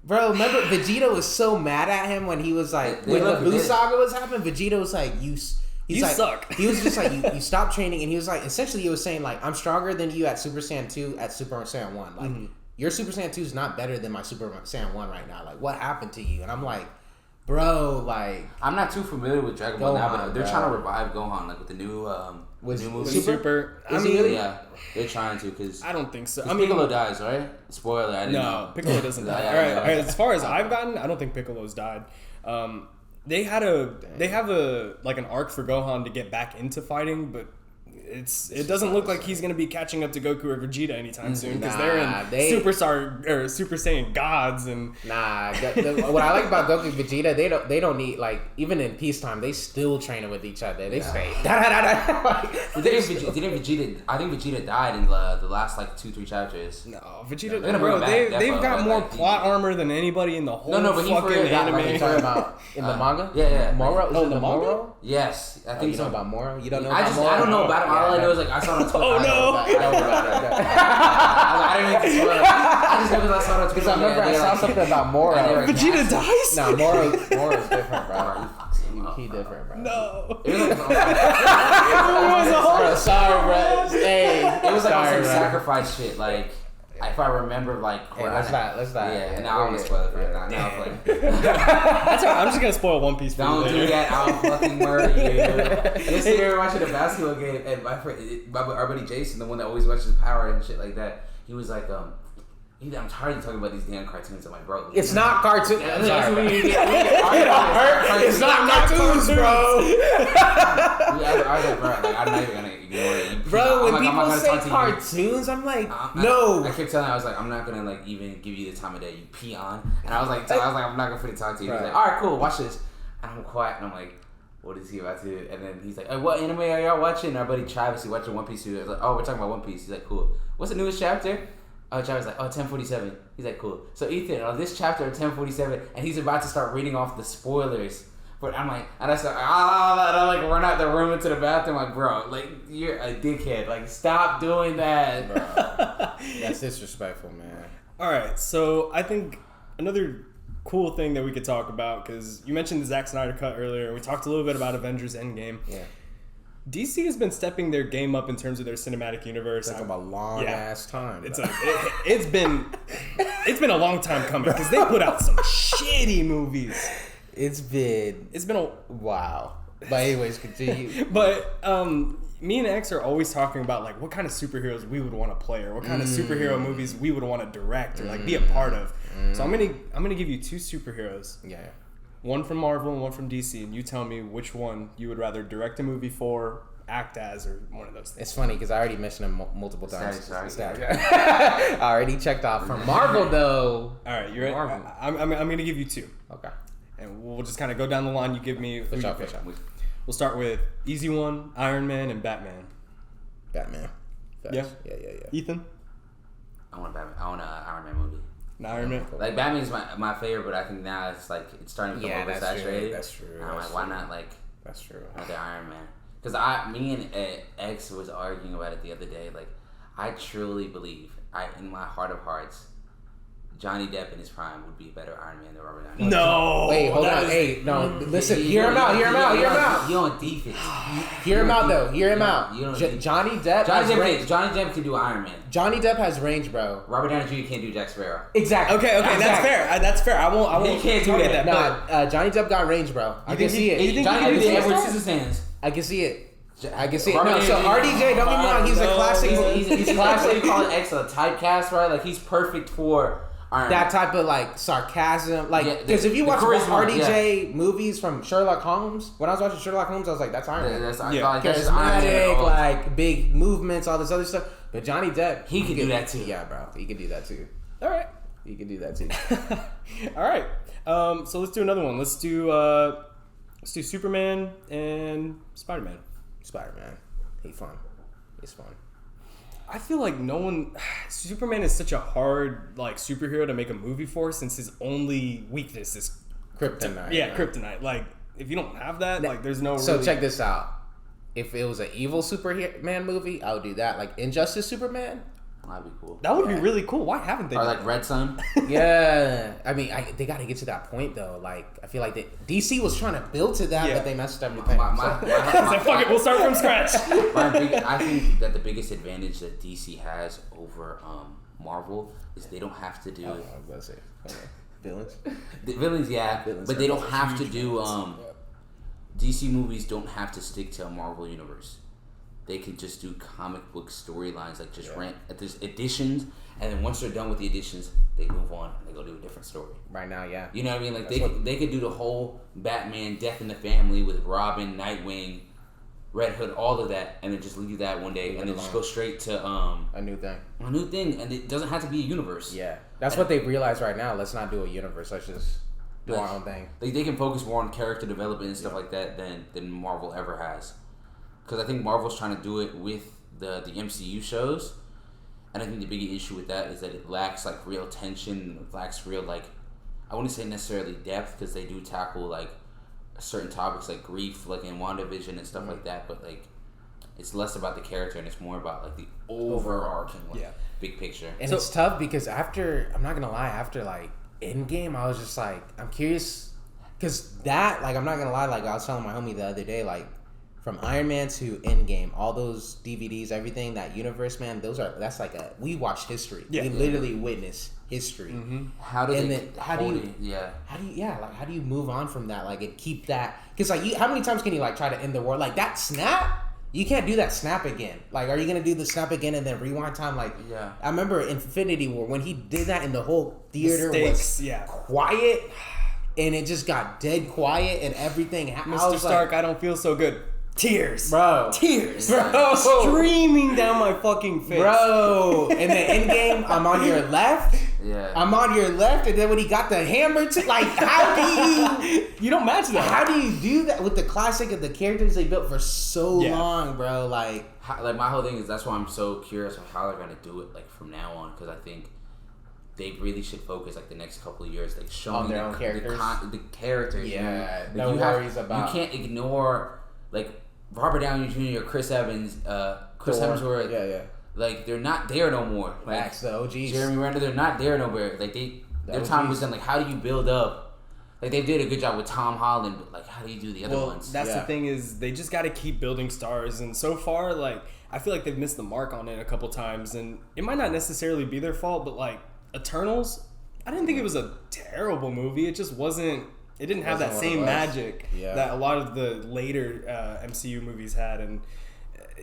Bro, remember Vegeta was so mad at him when he was like when the Buu Saga was happening. Vegeta was like, you suck. He was just like, you stopped training, and he was like, essentially, he was saying like, I'm stronger than you at Super Saiyan 2 at Super Saiyan 1. Like, your Super Saiyan 2 is not better than my Super Saiyan 1 right now. Like, what happened to you? And I'm like, bro, like, I'm not too familiar with Dragon Ball now, but they're trying to revive Gohan like with the new movie. Super. Yeah, they're trying to because I don't think so. Piccolo dies, right? Spoiler. I didn't know. Piccolo doesn't die. All right. As far as I've gotten, I don't think Piccolo's died. They have an arc for Gohan to get back into fighting, but it doesn't look like he's gonna be catching up to Goku or Vegeta anytime soon because they're in Super Saiyan gods and what I like about Goku and Vegeta, they don't need like even in peacetime they still training with each other. They say didn't Vegeta? I think Vegeta died in the last like 2-3 chapters. No, Vegeta. Bro, they've got more plot armor than anybody in the whole fucking anime. Like, talking about in the manga. Yeah. Moro. Oh, the Moro. Yes, I think you know about Moro. You don't know. I don't know about him. All I know is like I saw it on Twitter. Oh no! I know about it. I didn't make this one. I just know because I saw it on Twitter. I remember I saw something about Moro. Vegeta dies? No, Moro's different, bro. He different, bro. No. Sorry, bro. Hey, it was like some sacrifice shit. Like if I remember, like let's not. Yeah, and now I'm gonna spoil it for you. Now like that's all right. I'm just gonna spoil One Piece for you. Don't do that. I'll fucking murder you. Yesterday we were watching a basketball game, and my buddy Jason, the one that always watches Power and shit like that, he was like, I'm tired of talking about these damn cartoons. I'm like, bro. It's not cartoons. It's not cartoons, bro. I was like, bro, like, I'm not even gonna ignore it. Bro, when people say cartoons, I'm like, no. I kept telling him, I was like, I'm not gonna like even give you the time of day, you peon. And I was like, I'm not gonna talk to you. He's like, all right, cool, watch this. And I'm quiet, and I'm like, what is he about to do? And then he's like, what anime are y'all watching? And our buddy Travis, he watching One Piece too. I was like, oh, we're talking about One Piece. He's like, cool. What's the newest chapter? Oh, Travis like, 1047. He's like, cool. So Ethan, on this chapter of 1047, and he's about to start reading off the spoilers. But I'm like, and I start, and I like run out the room into the bathroom. Like, bro, like you're a dickhead. Like, stop doing that, bro. That's disrespectful, man. All right, so I think another cool thing that we could talk about, because you mentioned the Zack Snyder cut earlier, and we talked a little bit about Avengers Endgame. Yeah. DC has been stepping their game up in terms of their cinematic universe. Talking about long ass time. It's been a long time coming because they put out some shitty movies. It's been a wow. But anyways, continue. But me and X are always talking about like what kind of superheroes we would want to play or what kind of superhero movies we would want to direct or like be a part of. So I'm gonna give you 2 superheroes. Yeah. One from Marvel and one from DC, and you tell me which one you would rather direct a movie for, act as, or one of those things. It's funny because I already mentioned him multiple times. Sorry. I already checked off. From Marvel, though. All right, you ready? I'm going to give you 2. Okay. And we'll just kind of go down the line. You give me who you pick. Sure. We'll start with easy one, Iron Man and Batman. Batman. Yeah? Yeah. Ethan? I want Batman. I want an Iron Man movie. Iron Man. Like Batman's my favorite, but I think now it's like it's starting to become oversaturated. That's true. And I'm like, why not like? That's true. Another Iron Man. Because me and X was arguing about it the other day. Like, I truly believe, in my heart of hearts, Johnny Depp in his prime would be a better Iron Man than Robert Downey. No. Wait, hold on. Hey, no. Listen. Hear him out. You on defense. Hear him out, though. Hear him out. Johnny Depp. Johnny Depp can do Iron Man. Johnny Depp has range, bro. Robert Downey Jr. can't do Jack Sparrow. Exactly. Okay. That's fair. I won't. He can't do that. Nah, Johnny Depp got range, bro. I can see it. Johnny Depp did Edward Scissorhands. I can see it. No, so RDJ, don't get me wrong. He's a classic. He's classic. You call it X a typecast, right? Like he's perfect for that type of like sarcasm, like because if you watch RDJ movies from Sherlock Holmes, when I was watching Sherlock Holmes, I was like, that's Iron Man. Charismatic, like big movements, all this other stuff. But Johnny Depp, he can do that too. Yeah, bro, he can do that too. All right, he can do that too. All right, so let's do another one. Let's do Superman and Spider-Man. Spider-Man, he's fun. I feel like Superman is such a hard like superhero to make a movie for since his only weakness is kryptonite. Yeah, kryptonite. Like if you don't have that, like there's no. So check this out. If it was an evil Superman movie, I would do that. Like Injustice Superman. That'd be cool. That would be really cool. Why haven't they? Or like Red Sun. Yeah, I mean, they got to get to that point though. Like, I feel like DC was trying to build to that, but they messed everything. Fuck it, we'll start from scratch. I think that the biggest advantage that DC has over Marvel is they don't have to do. I was about to say villains. Villains, yeah, but they don't have to do. DC movies don't have to stick to a Marvel universe. They can just do comic book storylines, like just rent. There's editions, and then once they're done with the editions, they move on and they go do a different story. Right now, yeah. You know what I mean? Like they could do the whole Batman Death in the Family with Robin, Nightwing, Red Hood, all of that, and then just leave that one day, and then just go straight to a new thing. A new thing, and it doesn't have to be a universe. Yeah, that's what they've realized right now. Let's not do a universe. Let's just do our own thing. They can focus more on character development and stuff like that than Marvel ever has. Because I think Marvel's trying to do it with the MCU shows, and I think the big issue with that is that it lacks like real tension, it lacks real like, I wouldn't say necessarily depth, because they do tackle like certain topics like grief, like in WandaVision and stuff like that, but like it's less about the character and it's more about like the overarching big picture. And it's tough because after like Endgame, I was just like, I'm curious, because that, like, I'm not gonna lie, like I was telling my homie the other day, like from Iron Man to Endgame, all those DVDs, everything, that universe, man, that's like we watched history. We literally witnessed history. How do you move on from that, like, and keep that, because like how many times can you like try to end the war, like that snap? You can't do that snap again. Like, are you gonna do the snap again and then rewind time? Like, I remember Infinity War when he did that, and the whole theater was quiet, and it just got dead quiet, and everything. Mr. Stark, I don't feel so good. Tears, bro. Streaming down my fucking face, bro. And then Endgame, I'm on your left. I'm on your left, and then when he got the hammer, like, how do you don't match that? How do you do that with the classic of the characters they built for so long, bro? Like my whole thing is, that's why I'm so curious of how they're gonna do it, like, from now on, because I think they really should focus, like, the next couple of years, like, showing their own characters. The characters. Yeah, like, no worries about. You can't ignore, like, Robert Downey Jr., Chris Evans, Chris Hemsworth. Like, they're not there no more. Like, the OGs. Jeremy Renner, they're not there no more. Like, their time was done. Like, how do you build up? Like, they did a good job with Tom Holland, but, like, how do you do the other ones? That's the thing, is they just got to keep building stars. And so far, like, I feel like they've missed the mark on it a couple times. And it might not necessarily be their fault, but, like, Eternals, I didn't think it was a terrible movie. It just wasn't. It didn't have that same magic that a lot of the later MCU movies had, and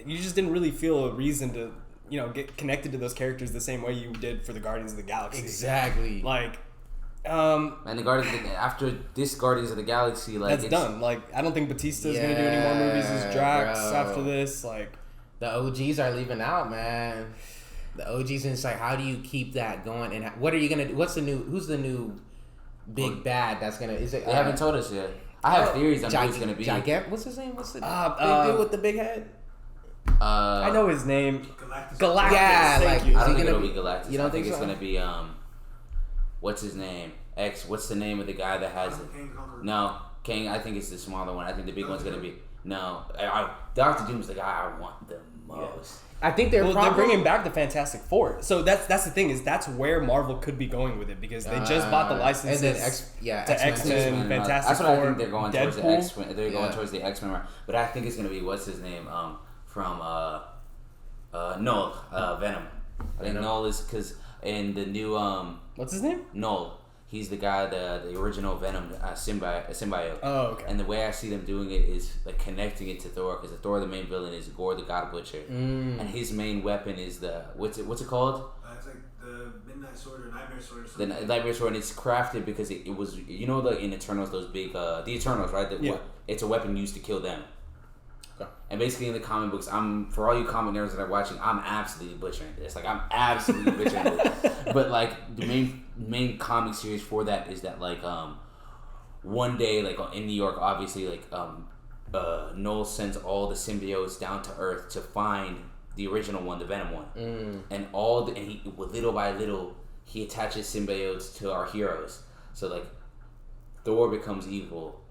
you just didn't really feel a reason to, get connected to those characters the same way you did for the Guardians of the Galaxy. Exactly. Like, and the Guardians, after this Guardians of the Galaxy, like, that's done. Like, I don't think Batista's gonna do any more movies as Drax after this. Like, the OGs are leaving out, man. The OGs, and it's like, how do you keep that going? And what are you gonna do? Who's the new big bad that's gonna? Is it? They haven't told us yet. I have theories on who it's gonna be. What's his name? What's the big dude with the big head? I know his name. Galactus. Yeah, I don't think it'll be Galactus. You don't think it's so? gonna be what's his name? What's the name of the guy that has it? No, King. I think it's the smaller one. I think the big one's gonna be Doctor Doom's the guy I want the most. I think they're bringing back the Fantastic Four. So that's the thing, is that's where Marvel could be going with it, because they just bought the licenses and then to X-Men, Fantastic Four. That's what I think they're going towards. Deadpool. The X-Men. They're going towards the X-Men, but I think it's gonna be, what's his name, from Nolan, Venom. I think Nolan is, because in the new what's his name? Nolan. He's the guy, the original Venom symbiote. Oh, okay. And the way I see them doing it is like connecting it to Thor, because Thor, the main villain, is Gore the God Butcher, and his main weapon is the what's it called? It's like the Midnight Sword or Nightmare Sword or something. The Nightmare Sword, and it's crafted because it was, like in Eternals, those big the Eternals, right? It's a weapon used to kill them. Okay. And basically in the comic books, for all you comic nerds that are watching, I'm absolutely butchering this. Like, I'm absolutely butchering this. But like the main comic series for that is that, like, one day, like, in New York, obviously, like, Noel sends all the symbiotes down to Earth to find the original one, the Venom one, and he, little by little, he attaches symbiotes to our heroes. So, like, Thor becomes evil,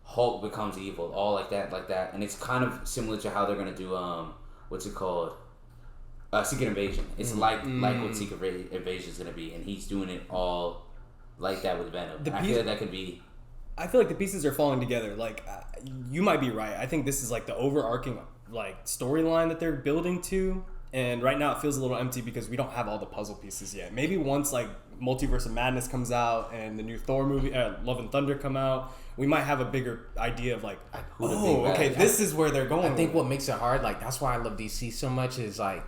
Hulk becomes evil, all like that, and it's kind of similar to how they're gonna do what's it called? Secret Invasion. It's like what Secret Invasion is gonna be, and he's doing it all like that with Venom. I feel like that could be. I feel like the pieces are falling together. Like, you might be right. I think this is like the overarching, like, storyline that they're building to, and right now it feels a little empty because we don't have all the puzzle pieces yet. Maybe once, like, Multiverse of Madness comes out and the new Thor movie, Love and Thunder, come out, we might have a bigger idea of, like, this is where they're going. I think what makes it hard, like, that's why I love DC so much, is like,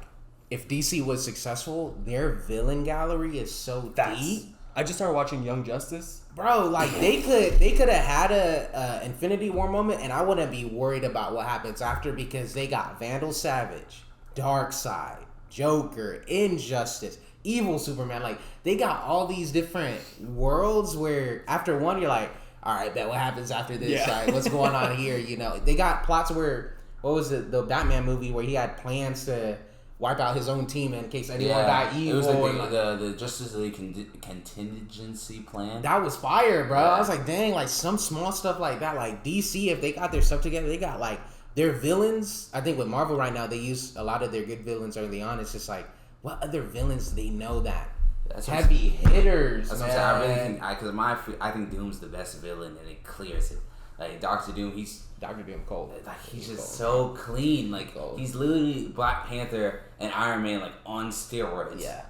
if DC was successful, their villain gallery is so deep. I just started watching Young Justice. Bro, like they could have had a Infinity War moment, and I wouldn't be worried about what happens after because they got Vandal Savage, Darkseid, Joker, Injustice, Evil Superman. Like they got all these different worlds where after one you're like, all right, bet what happens after this? Yeah. Like what's going on here? You know, they got plots where what was it, the Batman movie where he had plans to wipe out his own team in case anyone got evil. It was like the Justice League contingency plan. That was fire, bro. I was like, dang, like some small stuff like that. Like DC, if they got their stuff together, they got like their villains. I think with Marvel right now, they use a lot of their good villains early on. It's just like, what other villains do they know that? That's heavy hitters. That's man. what I'm saying. I really think, I think Doom's the best villain and it clears it. Like Doctor Doom, Doctor Doom cold. Like he's just so clean. Like he's literally Black Panther and Iron Man like on steroids. Yeah.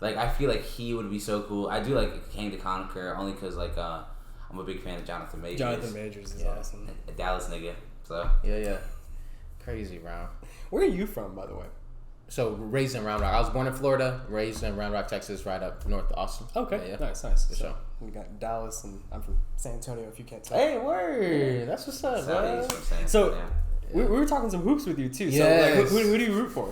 Like I feel like he would be so cool. I do like King to Conquer only because like I'm a big fan of Jonathan Majors. Jonathan Majors is awesome. A Dallas nigga. So yeah. Crazy, bro. Where are you from, by the way? So raised in Round Rock. I was born in Florida, raised in Round Rock, Texas, right up north of Austin. Okay, yeah. Nice. For sure. We got Dallas, and I'm from San Antonio. If you can't tell. Hey, word. That's what's up, bro. So we were talking some hoops with you too. So like, who do you root for?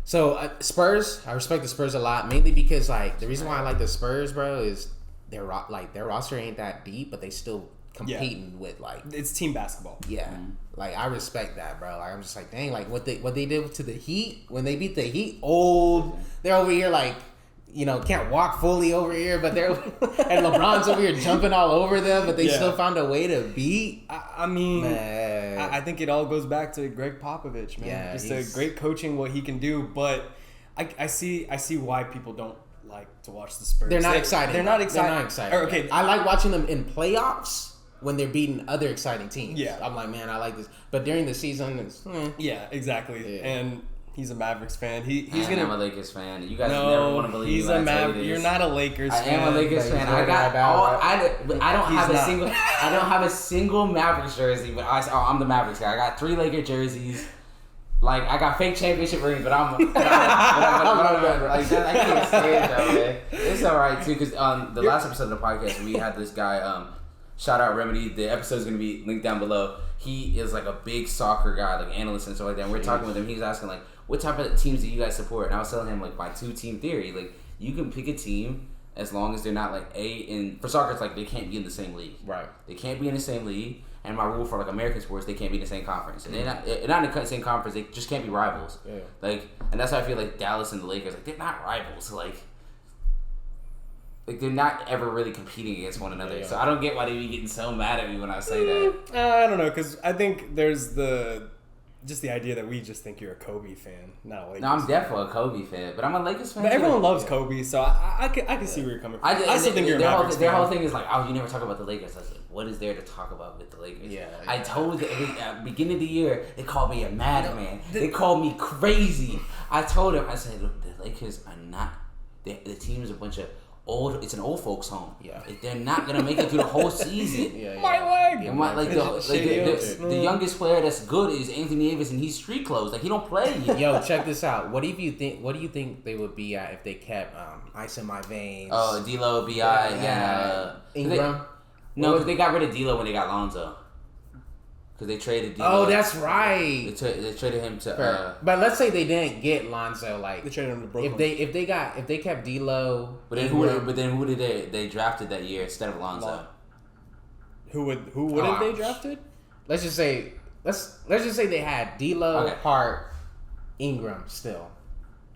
So Spurs. I respect the Spurs a lot, mainly because like the reason why I like the Spurs, bro, is their roster ain't that deep, but they still competing with like it's team basketball. Yeah. Like I respect that, bro. Like I'm just like, dang, like what they did to the Heat when they beat the Heat. They're over here like, you know, can't walk fully over here, but they're and LeBron's over here jumping all over them, but they still found a way to beat. I mean, I think it all goes back to Greg Popovich, man. Yeah, just a great coaching, what he can do. But I see why people don't like to watch the Spurs. They're not excited. They're not excited. Okay, I like watching them in playoffs. When they're beating other exciting teams. Yeah. I'm like, man, I like this. But during the season, it's... Yeah, exactly. Yeah. And he's a Mavericks fan. I'm a Lakers fan. You guys never want to believe he's a Mavericks. You're not a Lakers fan. I am a Lakers fan. I don't have a single Mavericks jersey, but I'm the Mavericks guy. I got 3 Lakers jerseys. Like, I got fake championship rings, but I'm like, I can't stand that, man. It's alright, too, because the last episode of the podcast, we had this guy... Shout out Remedy. The episode is going to be linked down below. He is like a big soccer guy, like analyst and stuff like that. And we're talking with him. He's asking like, what type of teams do you guys support? And I was telling him like my 2-team theory. Like you can pick a team as long as they're not like for soccer. It's like they can't be in the same league. Right. They can't be in the same league. And my rule for like American sports, they can't be in the same conference. And they're not in the same conference. They just can't be rivals. Yeah. Like, and that's how I feel like Dallas and the Lakers. Like they're not rivals. Like they're not ever really competing against one another. So I don't get why they be getting so mad at me when I say that. I don't know, because I think there's the idea that we just think you're a Kobe fan, not a Lakers. No, I'm definitely a Kobe fan, but I'm a Lakers fan. But everyone loves Kobe, so I can see where you're coming from. I still think you're a Mavericks fan. Their whole thing is like, oh, you never talk about the Lakers. I said, what is there to talk about with the Lakers? Yeah. I told you at the beginning of the year, they called me a madman. They called me crazy. I told them, I said, look, the Lakers are not, the team is a bunch of it's an old folks home. Yeah, they're not gonna make it through the whole season. My leg. The youngest player that's good is Anthony Davis, and he's street clothes. Like he don't play. Yo, check this out. What do you think they would be at if they kept Ice in My Veins? Oh, D'Lo, B.I. and Ingram. No, because they got rid of D'Lo when they got Lonzo. Because they traded D'Lo. Oh, that's right. They traded him to. But let's say they didn't get Lonzo. Like they traded him to Brooklyn. If they kept D'Lo. But then who did they drafted that year instead of Lonzo? Who would they drafted? Let's just say they had D'Lo, Hart, Ingram still.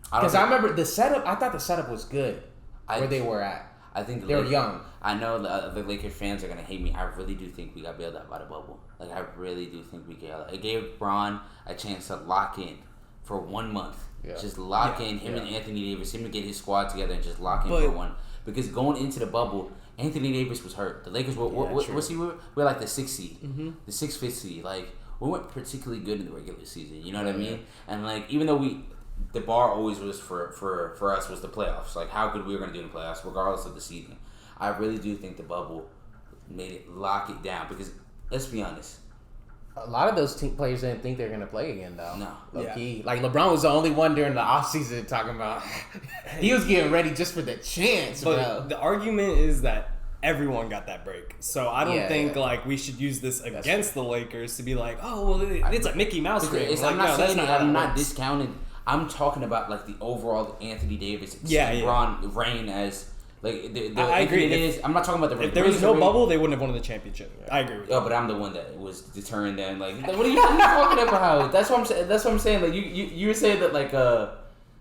Because I remember the setup. I thought the setup was good where they were at. I think they were young. I know the Lakers fans are gonna hate me. I really do think we got bailed out by the bubble. Like I really do think we got. It gave Bron a chance to lock in for 1 month. Yeah. Just lock in him and Anthony Davis. Him to get his squad together and just lock in for one. Because going into the bubble, Anthony Davis was hurt. The Lakers were what's he? We're like the 6th seed, the 6th, 5th seed. Like we weren't particularly good in the regular season. You know what I mean? And like even though the bar always was for us was the playoffs. Like how good we were going to do in the playoffs, regardless of the seeding. I really do think the bubble made it lock it down because let's be honest, A lot of those team players didn't think they were gonna play again, though. No, low key. Like LeBron was the only one during the offseason talking about he was getting ready just for the chance, but bro. The argument is that everyone got that break, so I don't think like we should use this against the Lakers to be like, oh well, it's a Mickey Mouse ring. I'm not saying I'm not discounting. I'm talking about like the overall Anthony Davis, LeBron reign as. Like I agree. I'm not talking about the. If there was no bubble, they wouldn't have won the championship. I agree with you. Oh, but I'm the one that was deterring them. Like, what are you talking about? That's what I'm saying. That's what I'm saying. Like, you were saying that like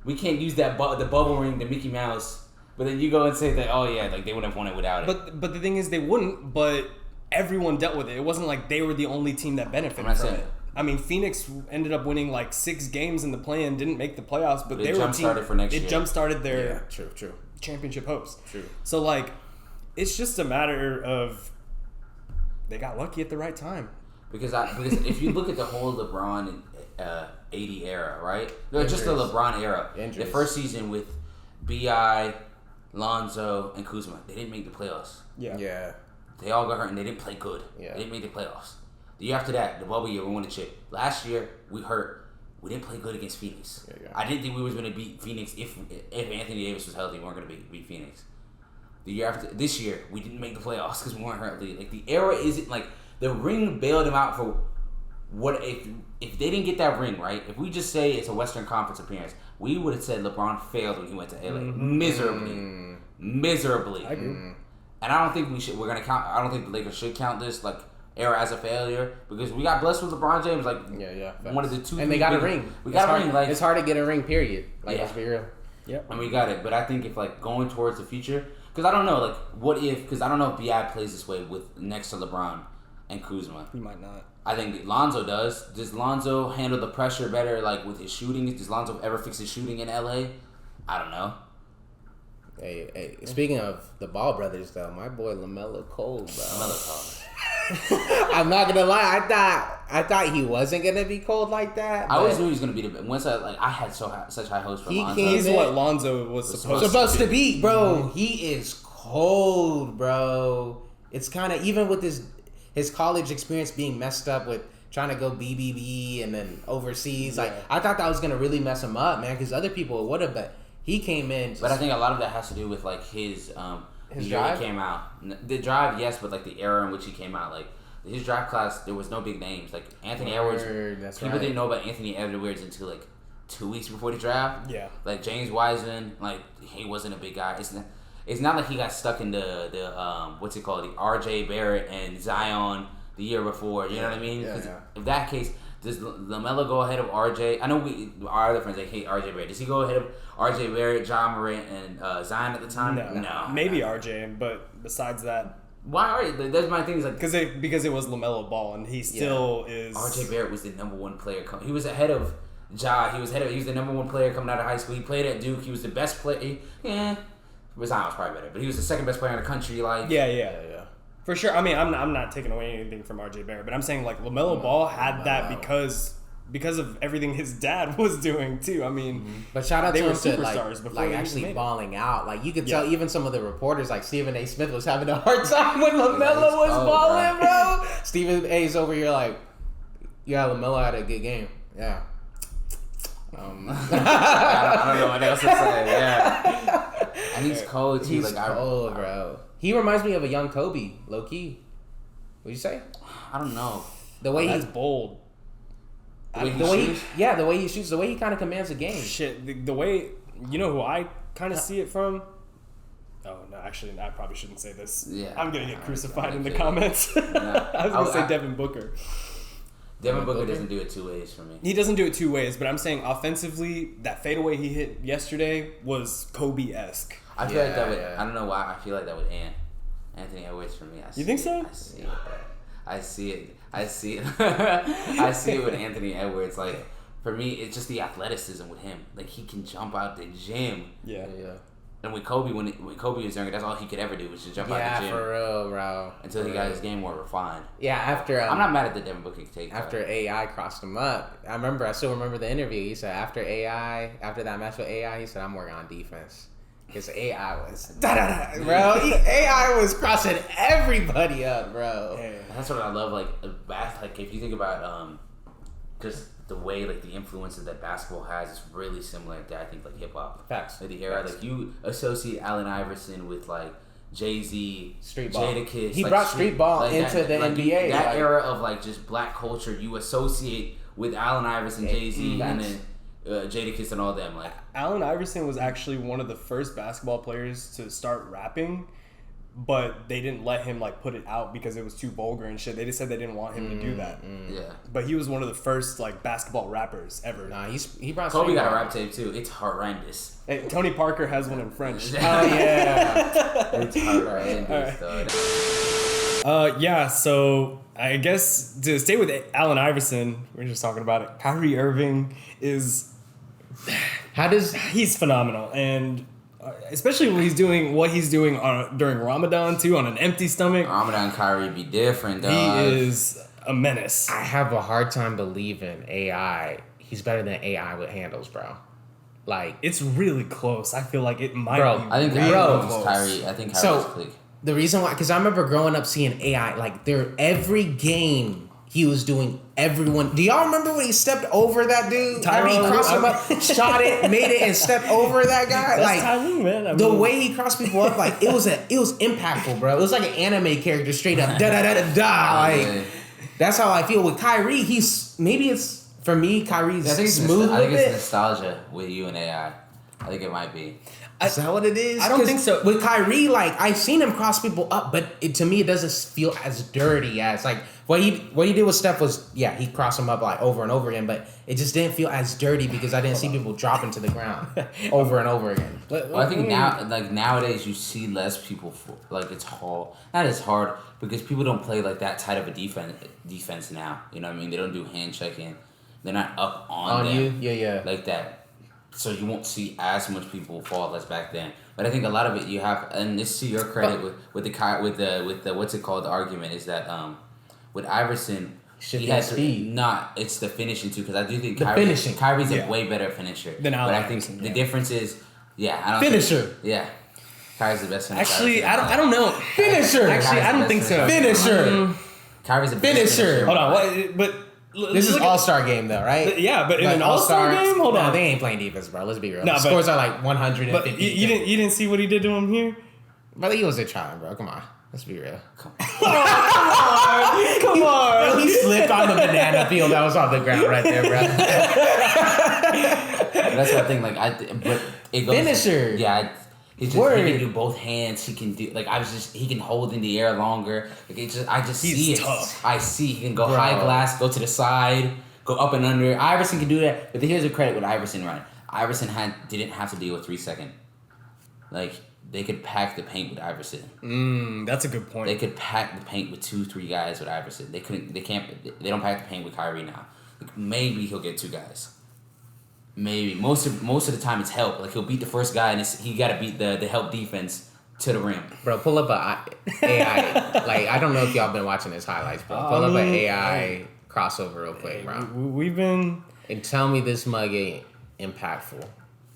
we can't use that the bubble ring, the Mickey Mouse, but then you go and say that like they wouldn't have won it without it. But the thing is, they wouldn't. But everyone dealt with it. It wasn't like they were the only team that benefited from it. I mean, Phoenix ended up winning like 6 games in the play-in, didn't make the playoffs, but they were a team. For next year. It jump-started their true. championship hopes. True. So like, it's just a matter of they got lucky at the right time. Because if you look at the whole LeBron and AD era, right? No, just the LeBron era. The first season with B.I., Lonzo, and Kuzma, they didn't make the playoffs. Yeah. They all got hurt and they didn't play good. Yeah. They didn't make the playoffs. The year after that, the bubble year, we won the chip. Last year, we hurt. We didn't play good against Phoenix. Yeah. I didn't think we was going to beat Phoenix if Anthony Davis was healthy. We weren't going to beat Phoenix. The year after this year, we didn't make the playoffs because we weren't healthy. Like the era isn't like the ring bailed them out for what if they didn't get that ring right. If we just say it's a Western Conference appearance, we would have said LeBron failed when he went to LA miserably. I agree. And I don't think we're gonna count. I don't think the Lakers should count this like era as a failure because we got blessed with LeBron James. Like one of the two, and they got a ring. We got a ring. Like it's hard to get a ring. Period. Like let's be real. Yeah, and we got it. But I think if like going towards the future, because I don't know, like what if? Because I don't know if Bi plays this way with next to LeBron and Kuzma. He might not. I think Lonzo does. Does Lonzo handle the pressure better? Like with his shooting, does Lonzo ever fix his shooting in LA? I don't know. Hey, speaking of the Ball brothers, though, my boy LaMelo cold, bro. LaMelo cold. I'm not gonna lie. I thought he wasn't gonna be cold like that. I always knew he was gonna be the. Once I had such high hopes for Lonzo. He's what Lonzo was supposed to be, bro. He is cold, bro. It's kind of even with his college experience being messed up with trying to go BBB and then overseas. Like I thought that was gonna really mess him up, man. Because other people would have, but he came in. But I think a lot of that has to do with like his drive. He came out. The drive, yes, but like the era in which he came out, like his draft class, there was no big names. Like Anthony Edwards, people didn't know about Anthony Edwards until like 2 weeks before the draft. Yeah. Like James Wiseman, like he wasn't a big guy. It's not like he got stuck in the what's it called, the R.J. Barrett and Zion the year before. You know what I mean? Yeah. If that case. Does LaMelo go ahead of RJ? I know our other friends, they hate RJ Barrett. Does he go ahead of RJ Barrett, John Morant, and Zion at the time? No. Maybe RJ, but besides that, why are you? That's my thing. Is like because it was LaMelo Ball, and he still is. RJ Barrett was the number one player. He was ahead of Ja. He was the number one player coming out of high school. He played at Duke. He was the best player. Zion was probably better, but he was the second best player in the country. Like yeah. For sure. I mean, I'm not taking away anything from RJ Barrett, but I'm saying like LaMelo Ball had that because of everything his dad was doing too. I mean, but shout out to him superstars before like actually balling out. Like you could tell even some of the reporters, like Stephen A. Smith, was having a hard time when LaMelo was balling, bro. Stephen A.'s over here like, yeah, LaMelo had a good game. Yeah. I don't know what else to say. Yeah, and he's cold too. He's cold, bro. He reminds me of a young Kobe, low key. What'd you say? I don't know. The way that's bold. The way he shoots, the way he kind of commands the game. Shit, the way you know who I kind of see it from. Oh no, actually, I probably shouldn't say this. Yeah, I'm gonna get crucified in the comments. I was gonna say Devin Booker. Devin Booker doesn't do it two ways for me. He doesn't do it two ways, but I'm saying offensively, that fadeaway he hit yesterday was Kobe-esque. I feel like that would. I don't know why. I feel like that would Anthony Edwards for me. You think so? I see it. I see it with Anthony Edwards. Like for me, it's just the athleticism with him. Like he can jump out the gym. Yeah. And with Kobe, when Kobe was younger, that's all he could ever do was just jump out the gym. Yeah, for real, bro. Until he got his game more refined. Yeah, after I'm not mad at the Devin Booker take. After AI crossed him up, I still remember the interview. He said after that match with AI, he said I'm working on defense. Because AI was bro. AI was crossing everybody up, bro. Yeah. That's what I love. Like if you think about just the way like the influences that basketball has is really similar to I think like hip hop. Facts. Like the era, Facts. like you associate Allen Iverson with like Jay-Z, street ball. Jadakiss. He like, brought street ball like into the NBA. That era of like just black culture, you associate with Allen Iverson, Jay-Z, and then Jadakiss and all them. Like Allen Iverson was actually one of the first basketball players to start rapping, but they didn't let him like put it out because it was too vulgar and shit. They just said they didn't want him to do that. Yeah. But he was one of the first like basketball rappers ever. Nah, he brought Kobe got a rap tape too. It's horrendous. Hey, Tony Parker has one in French. Oh yeah. It's horrendous. Yeah, so I guess to stay with Allen Iverson, we're just talking about it. Kyrie Irving is he's phenomenal, and especially when what he's doing during Ramadan too, on an empty stomach. Ramadan Kyrie be different, dog. He is a menace. I have a hard time believing AI. He's better than AI with handles, bro. Like it's really close. I feel like it might. Bro, be I think really close. Kyrie. I think Kyrie's So click. the reason why, because I remember growing up seeing AI like every game. He was doing everyone. Do y'all remember when he stepped over that dude? Kyrie crossed him up, shot it, made it, and stepped over that guy. That's like timing, man. the way he crossed people up, like it was impactful, bro. It was like an anime character, straight up da da da da da. Like that's how I feel with Kyrie. For me, Kyrie's smooth. I think it's nostalgia with you and AI. I think it might be. Is that what it is? I don't think so. With Kyrie, like I've seen him cross people up, but to me, it doesn't feel as dirty as like what he did with Steph was he crossed him up like over and over again, but it just didn't feel as dirty because I didn't see people dropping to the ground over and over again. Well, I think nowadays you see less people like it's hard, not as hard because people don't play like that tight of a defense now. You know what I mean? They don't do hand checking. They're not up on them you, like that. So you won't see as much people fall as back then. But I think a lot of it you have, and this to your credit with the what's it called, the argument is that with Iverson he has speed. It's the finishing too, because I do think Kyrie's a way better finisher than Allen. But I think the difference is I don't finisher. Kyrie's the best finisher. Actually, I don't know. Finisher. Actually, I don't think so. Finisher. Kyrie's a finisher. Hold on, but. This is All-Star game though, right? Yeah, but in an All-Star game, hold on. They ain't playing defense, bro. Let's be real. No, the scores are like 150. But you didn't see what he did to him here? Brother, he was a child, bro. Come on. Let's be real. Come on. Bro, he slipped on the banana peel that was on the ground right there, bro. That's the thing. But it goes. Finisher. Yeah. He can do both hands. He can do he can hold in the air longer. He's see it. Tough. I see he can go high glass, go to the side, go up and under. Iverson can do that. But here's a credit with Iverson, right? Iverson didn't have to deal with 3 second. Like they could pack the paint with Iverson. That's a good point. They could pack the paint with 2-3 guys with Iverson. They couldn't. They can't. They don't pack the paint with Kyrie now. Like, maybe he'll get 2 guys. Maybe most of the time it's help. Like he'll beat the first guy and he got to beat the help defense to the rim. Bro, pull up a AI. Like I don't know if y'all been watching his highlights, bro. Pull up an AI crossover real quick, bro. We've been and tell me this mug ain't impactful.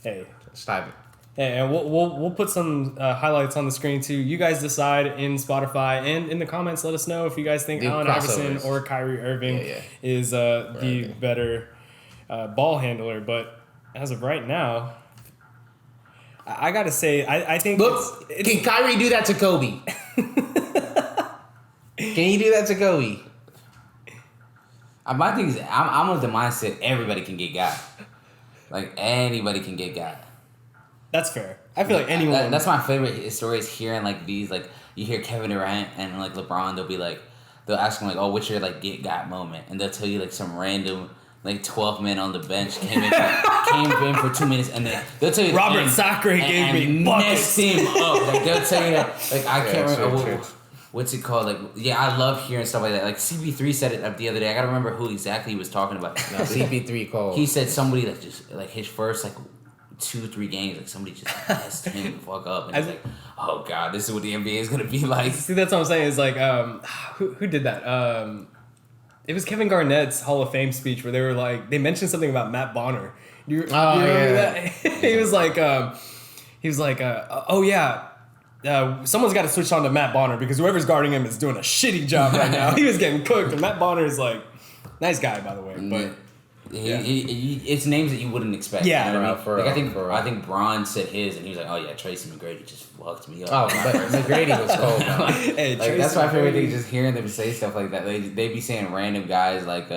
Hey, stop it. Hey, and we'll put some highlights on the screen too. You guys decide in Spotify and in the comments. Let us know if you guys think Allen Iverson or Kyrie Irving is the better ball handler. But as of right now, I gotta say, I think. Look, can Kyrie do that to Kobe? Can you do that to Kobe? My thing is, I'm of the mindset everybody can get got. Like anybody can get got. That's fair. I feel like anyone. That's my favorite story is hearing like these, like you hear Kevin Durant and like LeBron, they'll ask him like, oh, what's your like get got moment? And they'll tell you like some random like 12 men on the bench came in for 2 minutes, and they'll tell you Robert Sacre gave me buckets. Messed him up. Like they'll tell you that. Like I can't remember what's it called. Like I love hearing stuff like that. Like CP3 said it up the other day. I gotta remember who exactly he was talking about. No, CP3 called. He said somebody like just like his first like 2-3 games, like somebody just messed him the fuck up, and he's like, oh god, this is what the NBA is gonna be like. See, that's what I'm saying. Is like, who did that? It was Kevin Garnett's Hall of Fame speech where they were like, they mentioned something about Matt Bonner. You remember that? He was like, He was like, someone's got to switch on to Matt Bonner because whoever's guarding him is doing a shitty job right now. He was getting cooked, and Matt Bonner is like, nice guy, by the way. But it's names that you wouldn't expect. Yeah, you know what I mean? I think Braun said his, and he was like, "Oh yeah, Tracy McGrady just fucked me up." Oh, but McGrady was cold. Hey, like, that's my favorite thing. Just hearing them say stuff like that. They be saying random guys like,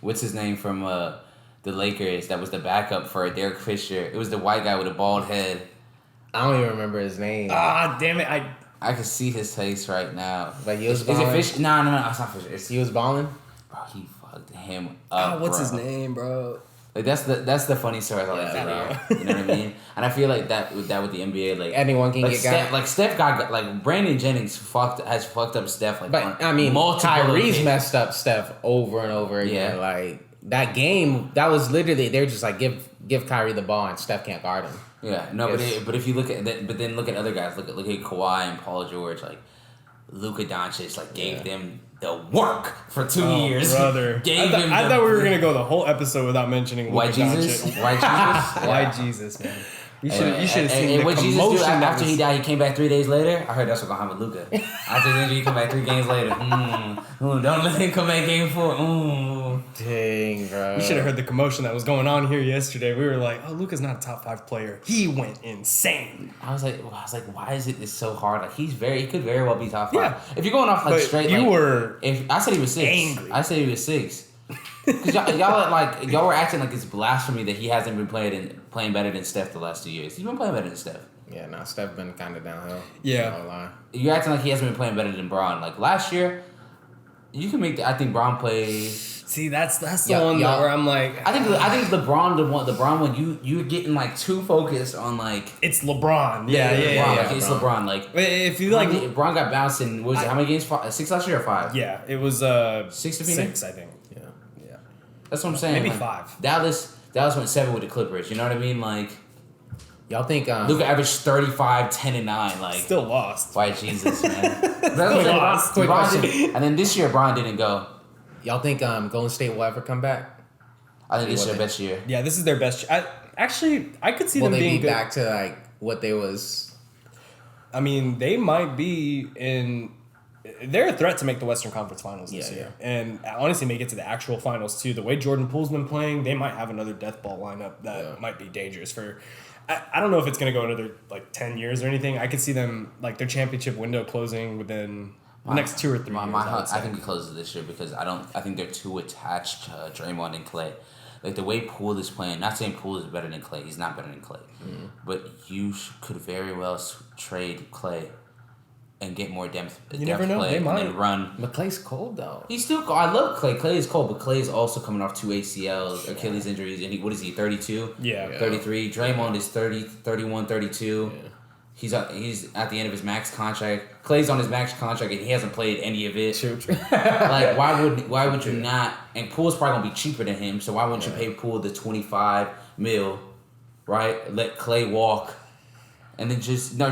what's his name from the Lakers that was the backup for Derek Fisher. It was the white guy with a bald head. I don't even remember his name. Ah, damn it! I can see his face right now. Like he was is it Fisher? No, it's not Fisher. He was balling. Bro, he fucked him up. What's his name, bro? Like that's the funny story I like to hear. You know what I mean? And I feel like that with the NBA, like anyone can get Steph, got. like Steph got like Brandon Jennings has fucked up Steph. Like, but I mean, Tyrese messed up Steph over and over again. Yeah. Like that game, that was literally they're just like give Kyrie the ball and Steph can't guard him. Yeah, no, but if you look at that, but then look at other guys. Look at Kawhi and Paul George. Like Luka Doncic, like gave them the work for 2 years. Brother. I thought we were going to go the whole episode without mentioning White Jesus. White Jesus, man. You should have seen the what commotion. Jesus do after he died, he came back 3 days later. I heard that's what's going to happen with Luka. After his injury, he come back 3 games later. Don't let him come back game 4. Dang, bro. You should have heard the commotion that was going on here yesterday. We were like, oh, Luka's not a top 5 player. He went insane. I was like, why is it so hard? Like he could very well be top 5. Yeah. If you're going off like straight, you like, were. If I said he was 6, angry. I said he was 6. Because y'all were acting like it's blasphemy that he hasn't been playing better than Steph the last 2 years. He's been playing better than Steph. Yeah, nah, Steph been kind of downhill. Yeah. No lie. You're acting like he hasn't been playing better than Braun. Like last year, you can make. I think Braun plays. See, that's the one where I'm like. I think LeBron LeBron one you're getting like too focused on like. It's LeBron. Yeah. Like, it's LeBron. Like if you like, LeBron got bounced in. What was it? How many games? 6 last year or 5? Yeah, it was 6 to Phoenix. 6, I think. Yeah. That's what I'm saying. Maybe like, 5. Dallas went 7 with the Clippers. You know what I mean? Like. Y'all think Luka averaged 35, 10, and 9. Like still lost. White Jesus, man. That's what and then this year, Braun didn't go. Y'all think Golden State will ever come back? I think this is their best year. Yeah, this is their best year. I could see them being good. Will they be back to like what they was? I mean, they might be in. They're a threat to make the Western Conference Finals this year, and honestly, make it to the actual finals too. The way Jordan Poole's been playing, they might have another death ball lineup that might be dangerous for. I don't know if it's going to go another like 10 years or anything. I could see them like their championship window closing within the next 2 or 3 years. I think it closes this year because I think they're too attached to Draymond and Clay. Like the way Poole is playing, not saying Poole is better than Clay. He's not better than Clay. But you could very well trade Clay and get more depth. You never know. They might run. But Clay's cold though. He's still. I love Clay. Clay is cold, but Clay is also coming off 2 ACLs, Achilles injuries, and what is he? 32. Yeah. 33. Draymond is 30, 31, 32. Yeah. He's at the end of his max contract. Clay's on his max contract and he hasn't played any of it. True. Like why would you not? And Poole's probably gonna be cheaper than him, so why wouldn't you pay Poole the $25 million, right? Let Clay walk. And then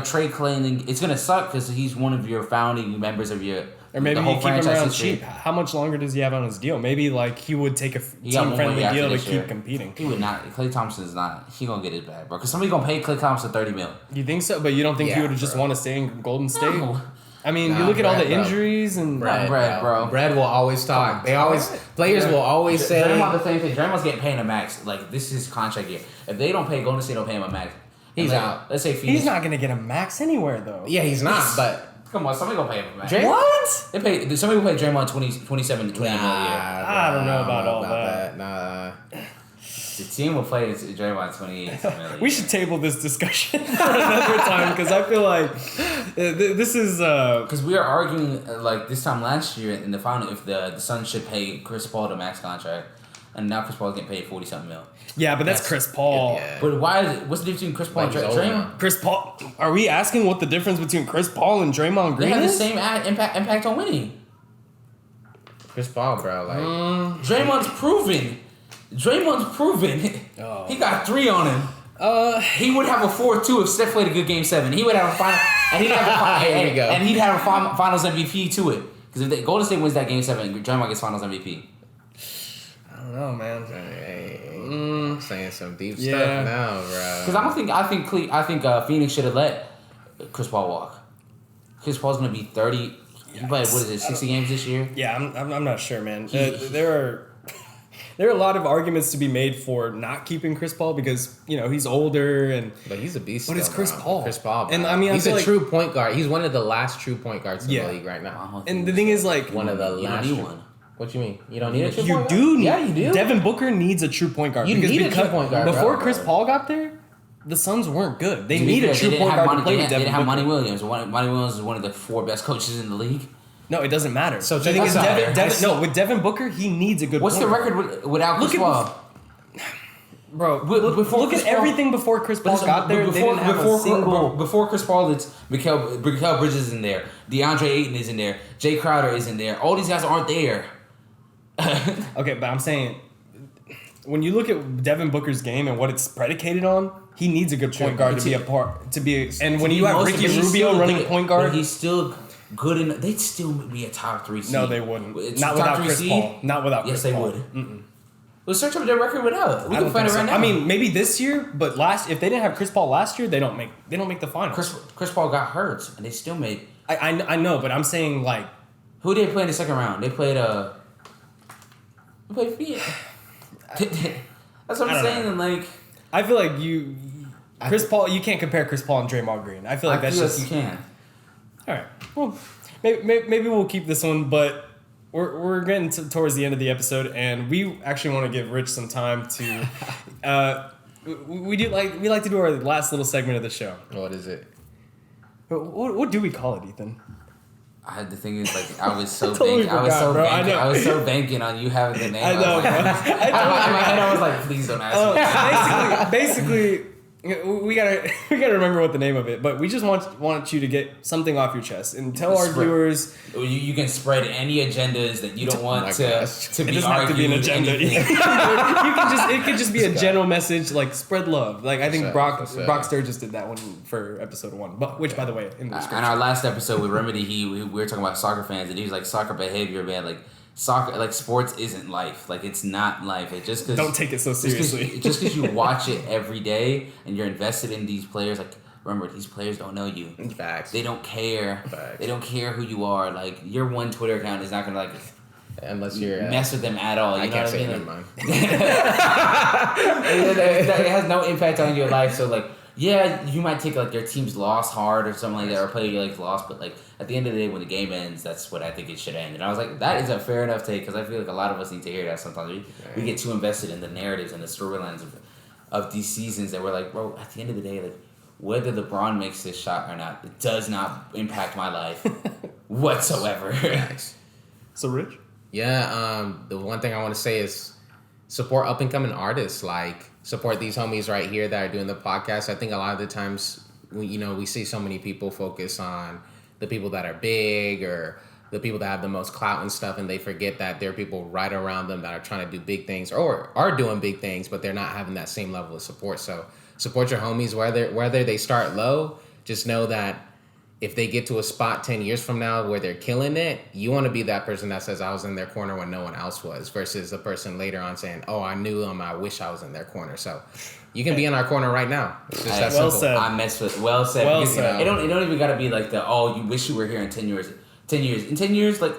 trade Clay, and then it's gonna suck because he's one of your founding members of your. Or maybe you keep him around cheap. How much longer does he have on his deal? Maybe like he would take a team-friendly deal to keep competing. He would not. Klay Thompson's not. He gonna get his bag, bro. Because somebody's gonna pay Klay Thompson $30 million. You think so? But you don't think he would just want to stay in Golden State? No. I mean, you look at all the injuries and Brad, bro. Brad will always talk. Players will always say. Draymond the same thing. Draymond's getting paid a max. Like this is his contract year. If they don't pay Golden State, don't pay him a max. He's out. Let's say Phoenix. He's not gonna get a max anywhere though. Yeah, he's not. But come on, somebody gonna pay him a max. What? Somebody will pay Draymond 27 to 20 million. I don't know about all that. Nah. The team will play Draymond 28 million. We should table this discussion for another time because I feel like this is because we are arguing like this time last year in the final if the Suns should pay Chris Paul the max contract. And now Chris Paul's getting paid $40-something million. Yeah, but that's Chris Paul. Yeah. But why is it? What's the difference between Chris Paul and Draymond? Chris Paul. Are we asking what the difference between Chris Paul and Draymond Green is? They have the same impact on winning. Chris Paul, bro, like Draymond's proven. Oh. He got 3 on him. He would have a 4-2 if Steph played a good Game 7. He would have a final, and he'd have a Finals MVP to it. Because if Golden State wins that Game 7, Draymond gets Finals MVP. I don't know, man. Saying some deep stuff now, bro. Because I think Phoenix should have let Chris Paul walk. Chris Paul's gonna be 30. He played, what is it, 60 games this year? Yeah, I'm not sure, man. There are a lot of arguments to be made for not keeping Chris Paul because, you know, he's older but he's a beast. But it's Chris Paul. Chris Paul, bro. And I mean, he's a true point guard. He's one of the last true point guards in the league right now. And the thing is, like, one of the last. one. What you mean? You don't need a true you point do guard? need. Yeah, you do. Devin Booker needs a true point guard. You need a true point guard. Before Chris Paul got there, the Suns weren't good. They needed a true point guard to play with Devin Booker. They didn't have Monty Williams. Monty Williams is one of the 4 best coaches in the league. No, it doesn't matter. So the thing is, with Devin Booker, he needs a good. What's the record without Chris Paul? Bro, look at everything before Chris Paul got there. They didn't have a single. Before Chris Paul, it's Mikal Bridges is in there. DeAndre Ayton is in there. Jay Crowder is in there. All these guys aren't there. Okay, but I'm saying, when you look at Devin Booker's game and what it's predicated on, he needs a good point guard to be a part. And when you have Ricky Rubio running point guard, he's still good enough. They'd still be a top 3 seed. No, they wouldn't. Not without Chris Paul. Not without Chris Paul. Yes, they would. We'll search up their record without. We can find it right now. I mean, maybe this year, but if they didn't have Chris Paul last year, they don't make the finals. Chris Paul got hurt, and they still made. I know, but I'm saying, like, who did they play in the second round? They played Phoenix. That's what I'm saying. And like, I feel like Chris Paul. You can't compare Chris Paul and Draymond Green. I feel like that's just you can. All right. Well, maybe we'll keep this one, but. We're getting towards the end of the episode, and we actually want to give Rich some time to. We like to do our last little segment of the show. What is it? What do we call it, Ethan? The thing is, like, I was so totally I was so banking on you having the name. I know. In my head, I was like, please don't ask me. Basically, we gotta remember what the name of it, but we just want you to get something off your chest and tell our viewers. You can spread any agendas that you don't want to be argued. It doesn't have to be an agenda. It could just be a general message, like spread love. Like I think Brock Sturgis did that one for episode 1, but which by the way, in the description. On our last episode with Remedy, we were talking about soccer fans, and he was like, soccer behavior, man, like. Soccer, like sports, isn't life. Like it's not life. It just cause, don't take it so seriously. Just because you watch it every day and you're invested in these players, like remember these players don't know you. Facts. They don't care. Facts. They don't care who you are. Like your one Twitter account is not gonna like unless you're mess with them at all. You I know can't what I say mean? never mind. It has no impact on your life. So like. Yeah, you might take like their team's loss hard or something like that, or play like loss, but like at the end of the day, when the game ends, that's what I think it should end. And I was like, that is a fair enough take because I feel like a lot of us need to hear that sometimes. We get too invested in the narratives and the storylines of these seasons that we're like, bro, at the end of the day, like whether LeBron makes this shot or not, it does not impact my life whatsoever. So, Rich? Yeah, the one thing I want to say is support up and coming artists, like support these homies right here that are doing the podcast. I think a lot of the times we see so many people focus on the people that are big or the people that have the most clout and stuff, and they forget that there are people right around them that are trying to do big things or are doing big things, but they're not having that same level of support. So support your homies, whether they start low. Just know that if they get to a spot 10 years from now where they're killing it, you want to be that person that says I was in their corner when no one else was, versus the person later on saying, oh, I knew them, I wish I was in their corner. So you can be in our corner right now. It's just that well simple. said. I mess with well said. Well because, said. It don't even gotta be like the you wish you were here in 10 years. 10 years. In 10 years, like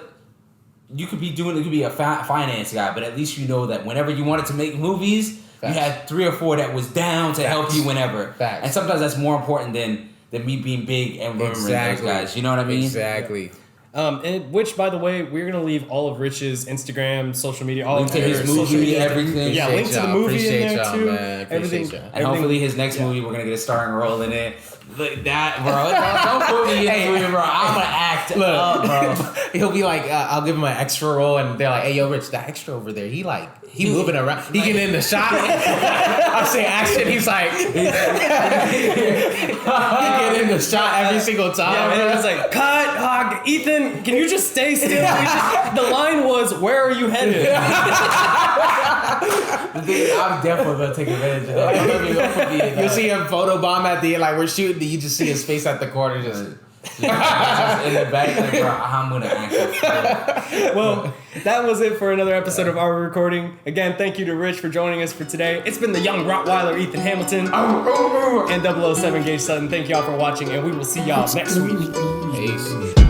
you could be a finance guy, but at least you know that whenever you wanted to make movies, you had 3 or 4 that was down to help you whenever. Facts. And sometimes that's more important than me being big and remembering those guys. You know what I mean? Exactly. And which, by the way, we're gonna leave all of Rich's Instagram, social media, all link of to his movie, social media, everything. Yeah, link to the movie in there too. Man. Everything. And hopefully his next movie, we're gonna get a starring role in it. Like that, bro. Don't put me in the movie, bro. I'm gonna act up, bro. He'll be like, I'll give him an extra role, and they're like, hey, yo, Rich, that extra over there, he moving around. He get in the shot. I say action, he's like, he get in the shot every single time. Yeah, man, it's like, cut, Ethan, can you just stay still? The line was, where are you headed? I'm definitely gonna take advantage of that. You'll see him photobomb at the end, like we're shooting, you just see his face at the corner, just Just in the back, like, bro, I'm gonna act. Well, that was it for another episode of Our Recording. Again, thank you to Rich for joining us for today. It's been the young Rottweiler Ethan Hamilton and 007 Gage Sutton. Thank y'all for watching, and we will see y'all next week. Peace.